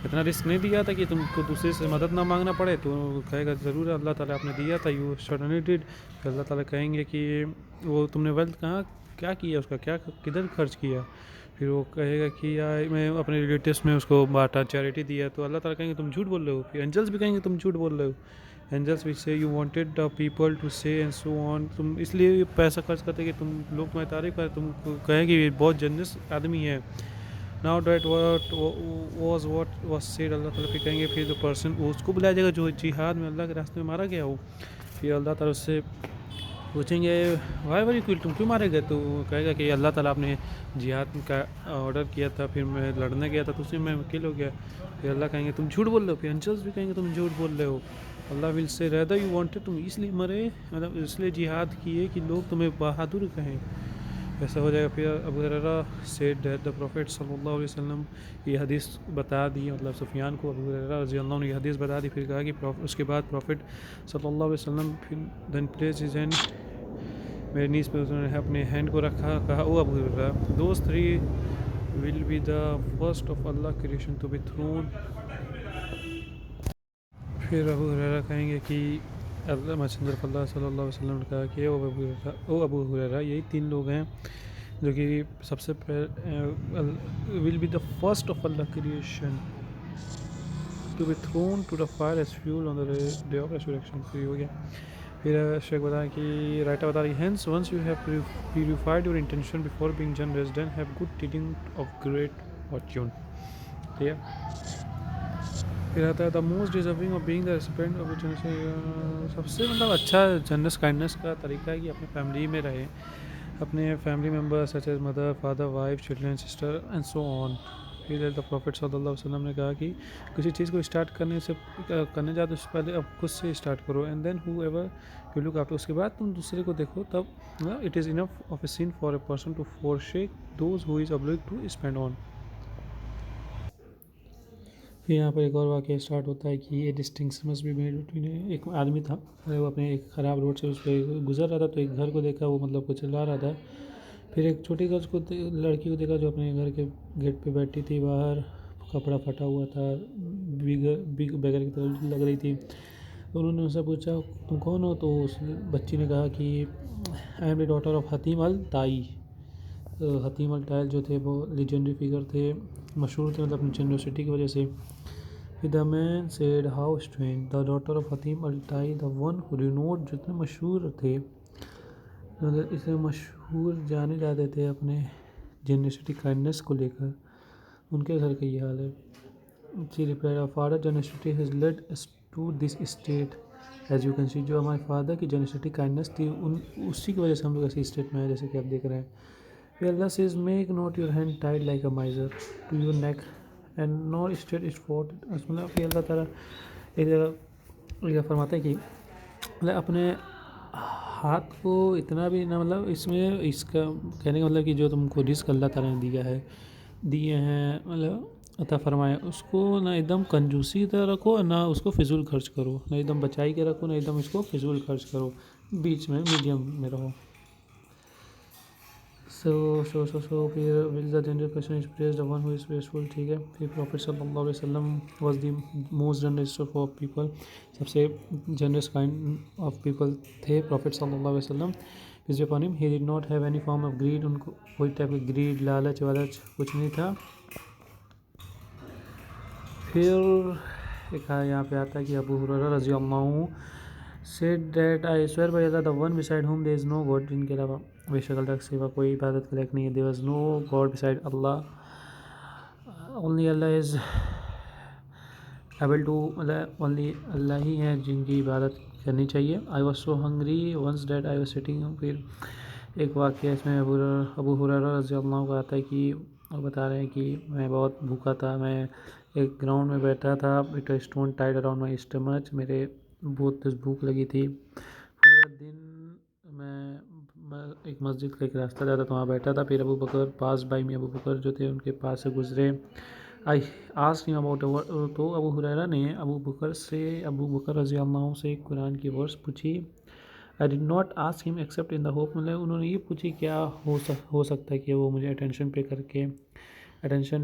Speaker 4: इतना रिस्क नहीं दिया था कि तुमको दूसरे से मदद ना मांगना पड़े। तो कहेगा ज़रूर अल्लाह ताला आपने दिया था, यू सर्टेनली डिड। फिर अल्लाह ताला कहेंगे कि वो तुमने वेल्थ कहाँ क्या किया, उसका क्या किधर खर्च किया। फिर वो कहेगा कि यार मैं अपने रिलेटिव्स में उसको बांटा, चैरिटी दिया। तो अल्लाह ताला कहेंगे तुम झूठ बोल रहे हो। फिर एंजल्स भी कहेंगे तुम झूठ बोल रहे हो। Angels will say you wanted the people to say and so on, तुम इसलिए पैसा खर्च करते कि तुम लोग तुम्हारी तारीफ करें, तुम कहें कि ये बहुत जनरस आदमी है। नाउ डैट वॉज सेड, अल्लाह ताला फिर कहेंगे फिर जो पर्सन उसको बुलाया जाएगा जो जिहाद में अल्लाह के रास्ते में मारा गया हो। फिर अल्लाह ताला उससे पूछेंगे वाई वर यू किल, तुम क्यों मारे गए। तो कहेगा कि अल्लाह ताला आपने जिहाद का ऑर्डर किया था, फिर मैं लड़ने गया था तो उसमें मैं किल हो गया। फिर अल्लाह कहेंगे तुम झूठ बोल रहे हो। फिर एंजल्स भी कहेंगे तुम झूठ बोल रहे हो। Allah will say rather you wanted, तुम इसलिए मरे मतलब इसलिए जिहाद किए कि लोग तुम्हें बहादुर कहें, ऐसा हो जाएगा। फिर Abu Hurairah said that the prophet सल्लल्लाहु अलैहि वसल्लम, ये हदीस बता दी मतलब सुफियान को अबू हुरैरा रज़ियल्लाहु अन्हु ने हदीस बता दी। फिर कहा कि उसके बाद प्रॉफिट सल्लल्लाहु अलैहि वसल्लम फिर देन प्लेस हिज हैंड, मेरे नीज़ पे उन्होंने अपने हैंड को रखा, कहा O Abu Huraira those 3 will be the first of Allah creation to be thrown. फिर अबू हुरैरा कहेंगे कि मैसेंजर ऑफ अल्लाह सल्लल्लाहु अलैहि वसल्लम ने कहा कि ओ अबू हुरैरा, यही 3 लोग हैं जो कि सबसे will be the first of Allah creation to be thrown to the fire as fuel on the day of resurrection. फिर हो गया। फिर शेख बताया कि राइटर बता रही हैंस once you have purified your intention before being generous have good tiding of great fortune. ठीक है। फिर आता है the most deserving of being the recipient of सबसे मतलब अच्छा जनरस काइंडनेस का तरीका है कि अपने फैमिली में रहे, अपने family member such as mother father wife children sister and so on. फिर द प्रॉफिट सल्लल्लाहु अलैहि वसल्लम ने कहा कि किसी चीज़ को स्टार्ट करने जाओ तो उससे पहले अब खुद से स्टार्ट करो and then whoever you look after, उसके बाद तुम दूसरे को देखो, तब it is enough of a sin for a person to forsake those who is oblige to spend on. फिर यहाँ पर एक और वाक़या स्टार्ट होता है कि ये distinction must be made between. एक आदमी था, वो अपने एक ख़राब रोड से उस पर गुजर रहा था, तो एक घर को देखा, वो मतलब कुछ चला रहा था। फिर एक छोटी गर्ल्स को लड़की को देखा जो अपने घर के गेट पे बैठी थी, बाहर कपड़ा फटा हुआ था, बिग बेगर की तरह लग रही थी। तो उन्होंने उससे पूछा तुम कौन हो, तो उस बच्ची ने कहा कि I am the daughter of Hatim al Tai. Hatim al ताई जो थे वो लीजेंडरी फिगर थे, मशहूर थे मतलब अपनी जनरसिटी की वजह से। The man said, "How strange! The daughter of Hatim al-Tai, the one who renowned, जितने मशहूर थे, मतलब इसे मशहूर जाने जाते थे अपने जेनरसिटी काइंडनेस को लेकर, उनके घर का ये हाल है। She replied, "Our father generosity has led us to this state, as you can see." जो हमारे फादर की जेनरसिटी काइंडनेस थी, उसी की वजह से हम लोग ऐसे स्टेट में हैं जैसे कि आप देख रहे हैं। फिर अल्लाह says, "Make not your hand tied like a miser to your neck and nor straight its forward." मतलब कि अल्लाह ताला एक जगह यह फरमाता है कि मतलब अपने हाथ को इतना भी ना, मतलब इसमें इसका कहने का मतलब कि जो तुमको रिस्क अल्लाह ताला ने दिए हैं मतलब अता फरमाया, उसको ना एकदम कंजूसी की तरह रखो ना उसको फिजूल खर्च करो, ना एकदम बचाई के रखो ना एकदम इसको फिजूल खर्च करो, बीच में मीडियम में रहो। So फिर will the general question is praise the one who is praiseful. ठीक है। फिर प्रॉफिट सल्लल्लाहु अलैहि वसल्लम was the most generous of people, सबसे जनरस काइंड ऑफ पीपल थे प्रॉफिट सल्लल्लाहु अलैहि वसल्लम। Peace be upon him, he did not have any form of greed, उनको कोई टाइप का ग्रीड लालच वालच कुछ नहीं था। फिर एक यहाँ पे आता है कि अबू हुरैरा रज़ी अल्लाहु said that I swear by Allah the one beside whom there is no God, जिनके अलावा बेशक अल्लाह के सिवा कोई इबादत के लायक नहीं है, there was no God beside Allah, only Allah is able to, मतलब only अल्लाह ही है जिनकी इबादत करनी चाहिए। I was so hungry once that I was sitting, फिर एक वाक़या इसमें अबू हुरैरा रज़ी अल्लाह का आता है कि वो बता रहे हैं कि मैं बहुत भूखा था, मैं एक ग्राउंड में बैठा था, it stone Tide around my stomach, मेरे बहुत तेज़ भूख लगी थी। पूरा दिन मैं एक मस्जिद का एक रास्ता जाता था, वहाँ बैठा था। फिर अबू बकर पास बाई में, अबू बकर जो थे उनके पास से गुजरे। आई आस्क्ड हिम अबाउट, तो अबू हुरैरा ने अबू बकर रज़ी अल्लाह से कुरान की वर्स पूछी। I did not ask him accept in the hope, मतलब उन्होंने ये पूछी क्या हो सकता है कि वो मुझे अटेंशन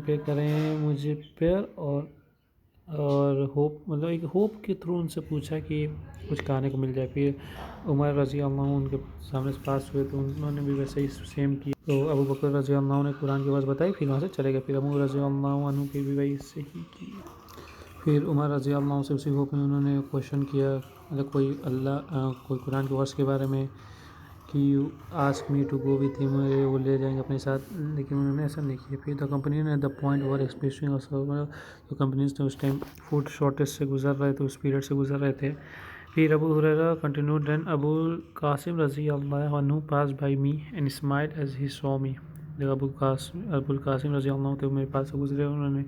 Speaker 4: पे करें मुझे पर, और होप मतलब एक होप के थ्रू उनसे पूछा कि कुछ खाने को मिल जाए। फिर उमर रज़ी अल्लाह उनके सामने से पास हुए तो उन्होंने भी वैसे ही सेम किया। तो अबू बकर रज़ी अल्लाह ने कुरान की बात बताई, फिर वहाँ से चले गए। फिर अबू रज़ी अल्लाह अन्हु की भी वही से ही की। फिर उमर रज़ी अल्लाह से उसी होप में उन्होंने क्वेश्चन किया, मतलब कोई कुरान के वर्स के बारे में कि you ask me to go with him, वो ले जाएंगे अपने साथ, लेकिन उन्होंने ऐसा नहीं किया। फिर द कंपनी ने द पॉइंट वर एक्सप्रेसिंग तो कंपनीज ने उस टाइम फूड शॉर्टेज से गुजर रहे थे, उस पीरियड से गुजर रहे थे। फिर Abu Huraira continued, then Abul Qasim रज़ी अल्लाह अन्हु pass by me and smiled as he saw me. जब अबुल कासिम रज़ी अल्लाह थे मेरे पास से गुजरे, उन्होंने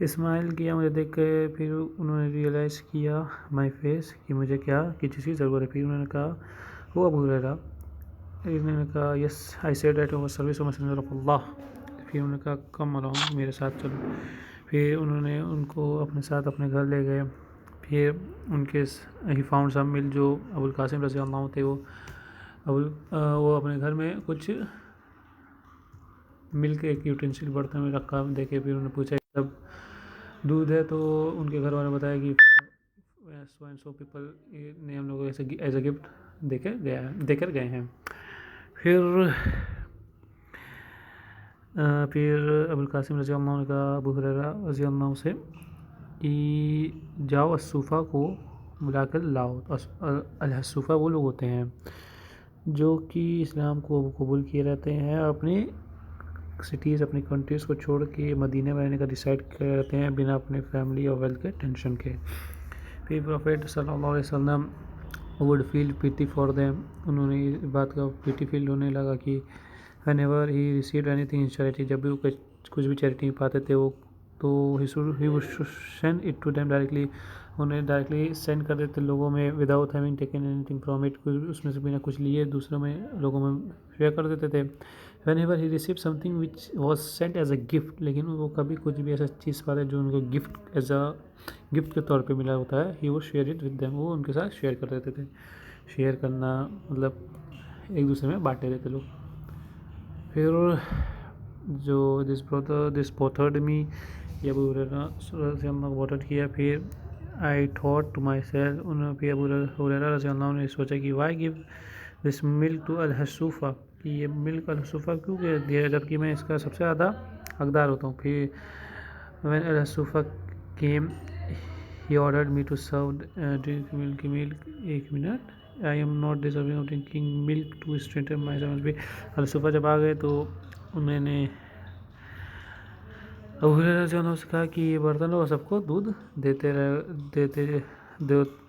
Speaker 4: स्माइल किया मुझे देख के। फिर उन्होंने रियलाइज़ किया माई फेस कि मुझे क्या किसी चीज़ की ज़रूरत है। फिर उन्होंने कहा वो अबू हुरैरा, इन्होंने कहा yes I said that over service of messenger of Allah. फिर उन्होंने कहा कम अराउंड, मेरे साथ चलो। फिर उन्होंने उनको अपने साथ अपने घर ले गए। फिर उनके ही फाउंड सम मिल, जो अबुल कासिम रज़ी अल्लाह थे वो अपने घर में कुछ मिल्क एक यूटेंसिल बर्तन में रखा देखे। फिर उन्होंने पूछा सब दूध है, तो उनके घर वालों ने बताया कि सो एंड सो पीपल ने हम लोग को ऐसे एज ए गिफ्ट देकर गए हैं। फिर अबुल कासिम रज़ी अल्लाह ने कहा अबू हुरैरा रज़ी अल्लाह से कि जाओ अस्सूफ़ा को बुलाकर लाओ। अल-हस्सूफ़ा वो लोग होते हैं जो कि इस्लाम को कबूल किए रहते हैं, अपने सिटीज़ अपनी कंट्रीज़ को छोड़ के मदीने में रहने का डिसाइड कर रहते हैं बिना अपने फैमिली और वेल्थ के टेंशन के। फिर प्रॉफिट सल्लल्लाहु अलैहि वसल्लम would feel pity for them, उन्होंने इस बात का पिटी फील होने लगा कि whenever he received anything in charity, जब भी वो कुछ भी चैरिटी पाते थे वो तो he would send it to them directly, उन्हें डायरेक्टली सेंड कर देते लोगों में without having taken anything from it, कुछ उसमें से बिना कुछ लिए दूसरों में लोगों में शेयर कर देते थे। whenever he received something which was sent as a gift, लेकिन वो कभी कुछ भी ऐसा चीज़ पाते जो उनको गिफ्ट एज अ गिफ्ट के तौर पे मिला होता है, he would share it with them, वो उनके साथ शेयर कर देते थे। शेयर करना मतलब एक दूसरे में बांट देते लोग। फिर जो दिस बोथर्ड मी, ये अबू हुरैरा रज़ी अल्लाह को बोथर्ड किया। फिर I thought to myself, उन्होंने फिर अबू हुरैरा रज़ी अल्लाह ने सोचा कि why give this milk to अल-हस्सूफ़ा, कि ये मिल्क अल-हस्सूफ़ा क्यों दिया जबकि मैं इसका सबसे ज़्यादा हकदार होता हूँ। फिर व्हेन अल-हस्सूफ़ा came he ordered me to serve drink milk, एक minute, I am not deserving of drinking milk to strengthen myself. भी अल-हस्सूफ़ा जब आ गए तो उन्होंने अबू हुरैरा से कहा कि ये बर्तन लो और सबको दूध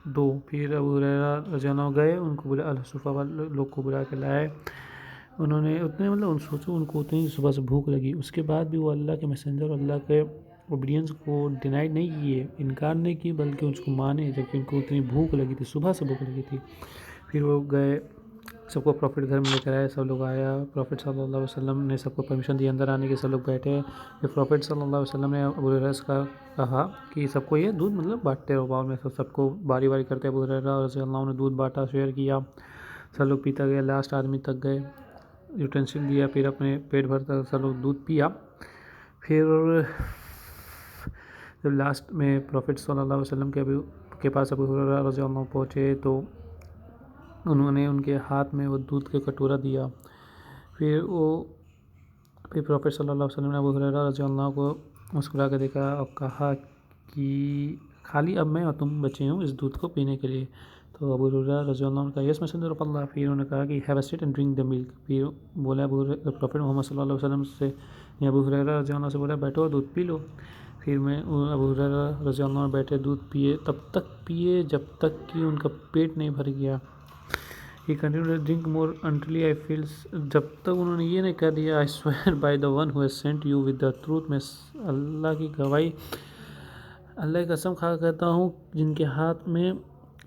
Speaker 4: दो। फिर अबू हुरैरा रज़ी अल्लाह गए, उनको बुला अल-हस्सूफ़ा वाले लोग को बुला के लाए। उन्होंने उतने मतलब सोचो उनको उतनी सुबह से भूख लगी, उसके बाद भी वो अल्लाह के मैसेंजर अल्लाह के ओबीडियंस को डिनाइड नहीं किए, इनकार नहीं की, बल्कि उसको माने जबकि उनको उतनी भूख लगी थी, सुबह से भूख लगी थी। फिर वो गए, सबको प्रॉफिट घर में लेकर आए, सब लोग आया, प्रॉफिट सल्लल्लाहु अलैहि वसल्लम ने सबको परमिशन दी अंदर आने के, सब लोग बैठे। फिर प्रॉफिट सल्लल्लाहु अलैहि वसल्लम ने अबू हुरैरा का कहा कि सबको ये दूध मतलब बांटते रहो बाउल में, सबको बारी बारी करते अबू हुरैरा रज़ी अल्लाह ने दूध बांटा, शेयर किया, सब लोग पीता गया, लास्ट आदमी तक गए, यूटेंसिल दिया, फिर अपने पेट भर सब लोग दूध पिया। फिर जब लास्ट में प्रॉफिट सल्लल्लाहु अलैहि वसल्लम के पास अबू हुरैरा रज़ी अल्लाह पहुँचे तो उन्होंने उनके हाथ में वो दूध का कटोरा दिया। फिर प्रॉफिट सल्लल्लाहु अलैहि वसल्लम ने अबू हुरैरा रज़ी अल्लाह को मुस्कुरा कर देखा और कहा कि खाली अब मैं और तुम बचे हूँ इस दूध को पीने के लिए। तो अबू हुरैरा रज़ी अल्लाह ने कहा यस मैसेंजर ऑफ अल्लाह। फिर उन्होंने कहा कि have a seat and drink the milk. फिर बोला प्रॉफिट मोहम्मद सल्लल्लाहु अलैहि वसल्लम से, अबू हुरैरा रज़ी अल्लाह से बोला बैठो दूध पी लो। फिर अबू हुरैरा रज़ी अल्लाह बैठे, दूध पिए, तब तक पिए जब तक कि उनका पेट नहीं भर गया। He continued to drink more until I feel, जब तक उन्होंने ये नहीं कह दिया I swear by the one who has sent you with the truth, मैं अल्लाह की गवाही, अल्लाह की कसम खा कहता हूँ जिनके हाथ में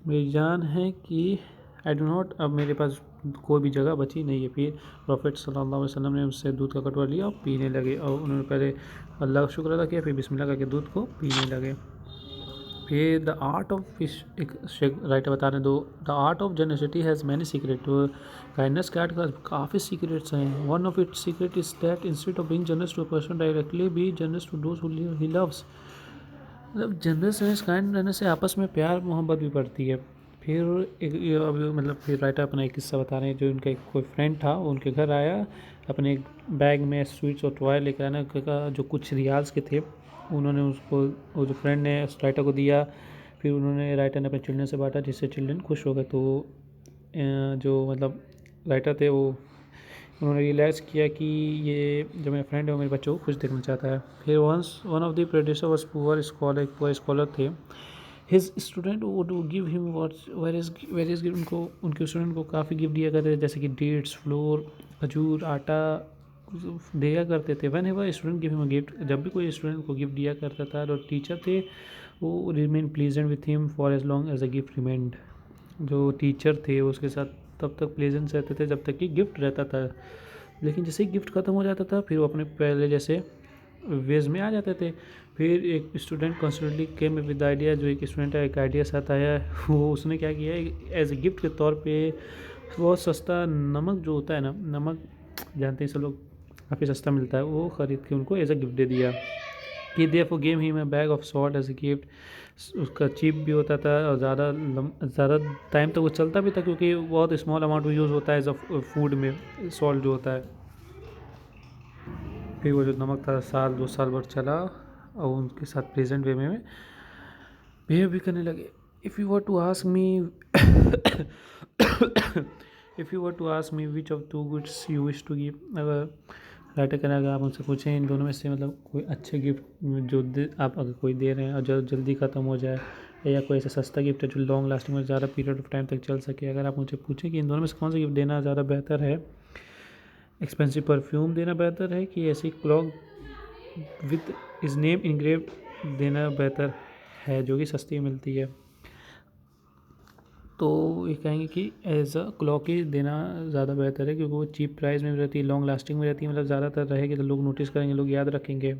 Speaker 4: मेरी जान है कि आई डू नॉट, अब मेरे पास कोई भी जगह बची नहीं है। फिर प्रॉफिट सल्लल्लाहु अलैहि वसल्लम ने उससे दूध का कटोरा लिया और पीने लगे, और उन्होंने पहले अल्लाह का शुक्र अदा किया, फिर बिस्मिल्लाह करके दूध को पीने लगे। फिर द आर्ट ऑफ फिश, एक राइटर बता रहे हैं, the art of generosity has many secret, तो काइंडनेस के आर्ट का काफ़ी सीक्रेट्स हैं। One of its secret is that instead of being generous to a person directly be generous to those who he loves, मतलब generous रहने kind रहने से आपस में प्यार मोहब्बत भी बढ़ती है। फिर मतलब फिर राइटर अपना एक किस्सा बता रहे हैं, जो उनका कोई फ्रेंड था, वो उनके घर आया, अपने एक बैग में स्वीट्स और टॉय लेकर आना का, जो कुछ रियाल्स के थे, उन्होंने उसको, वो जो फ्रेंड ने उस राइटर को दिया। फिर राइटर ने अपने चिल्ड्रन से बांटा, जिससे चिल्ड्रन खुश हो गए। तो जो मतलब राइटर थे वो उन्होंने रियलाइज़ किया कि ये जो मेरा फ्रेंड है वो मेरे बच्चों को खुश देखना चाहता है। फिर one of the producer was poor scholar थे, his student would give him various gift, उनको उनके स्टूडेंट को काफ़ी गिफ्ट दिया करते थे, जैसे कि डेट्स, फ्लोर, खजूर, आटा दिया करते थे। When ever student give him a gift, जब भी कोई स्टूडेंट को गिफ्ट दिया करता था, और टीचर थे वो remain pleasant with him for as long as a gift remained, जो टीचर थे उसके साथ तब तक प्लेजेंट रहते थे जब तक कि गिफ्ट रहता था। लेकिन जैसे ही गिफ्ट ख़त्म हो जाता था, फिर वो अपने पहले जैसे वेज में आ जाते थे। फिर एक student constantly came with idea, जो एक स्टूडेंट है एक आइडिया साथ आया, वो उसने क्या किया, एज ए गिफ्ट के तौर पे बहुत सस्ता नमक जो होता है ना, नमक जानते हैं सब लोग, काफ़ी सस्ता मिलता है, वो ख़रीद के उनको एज ए गिफ्ट दे दिया। He therefore gave him a bag of salt as a gift. उसका चीप भी होता था और ज़्यादा टाइम तक वो चलता भी था, क्योंकि बहुत स्मॉल अमाउंट में यूज़ होता है एज अ फूड में सॉल्ट जो होता है। फिर वो जो नमक था 1-2 साल भर चला और उनके साथ प्रेजेंट वे में बिहेव भी करने लगे। If you were to ask me if you were to ask me which of two goods you wish to give, अगर राइटर कहना, अगर आप उनसे पूछें इन दोनों में से मतलब कोई अच्छे गिफ्ट जो आप अगर कोई दे रहे हैं और जल्दी ख़त्म हो जाए, या कोई ऐसा सस्ता गिफ्ट है जो लॉन्ग लास्टिंग में ज़्यादा पीरियड ऑफ टाइम तक चल सके, अगर आप मुझे पूछें कि इन दोनों में से कौन सा गिफ्ट देना ज़्यादा बेहतर है, एक्सपेंसिव परफ्यूम देना बेहतर है कि ऐसी clock with is name engrave देना बेहतर है जो कि सस्ती मिलती है, तो ये कहेंगे कि एज अ क्लॉक ही देना ज़्यादा बेहतर है, क्योंकि वो चीप प्राइस में भी रहती है, लॉन्ग लास्टिंग में रहती है, मतलब ज़्यादातर रहेगी तो लोग नोटिस करेंगे, लोग याद रखेंगे।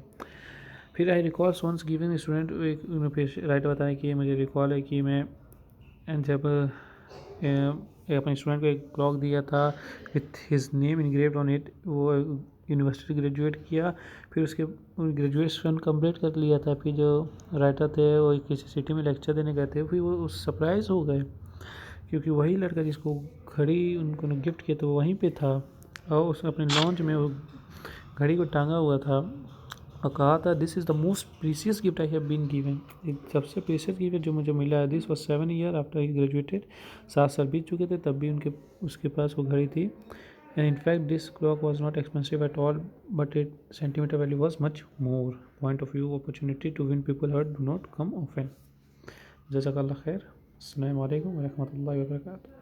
Speaker 4: फिर I recalls once given student, writer बताएं कि मुझे रिकॉल है कि मैं जब अपने स्टूडेंट को एक क्लॉक दिया था with his name engraved on it, वो यूनिवर्सिटी ग्रेजुएट किया, फिर उसके ग्रेजुएशन कंप्लीट कर लिया था, फिर जो राइटर थे वो किसी सिटी में लेक्चर देने गए थे, फिर वो सरप्राइज़ हो गए क्योंकि वही लड़का जिसको घड़ी उनको गिफ्ट किया था वो वहीं पे था, और उसने अपने लॉन्च में वो घड़ी को टांगा हुआ था और कहा था this is the most precious gift I have been given, एक सबसे प्रीसियस गिफ्ट जो मुझे मिला है। This was 7 year after he graduated, 7 साल बीत चुके थे तब भी उसके पास वो घड़ी थी। And in fact this clock was not expensive at all, but its sentimental value was much more. Point of view opportunity to win people heard do not come often. जज़ाकल्लाह खैर। अस्सलामु अलैकुम व रहमतुल्लाहि व बरकातुहू।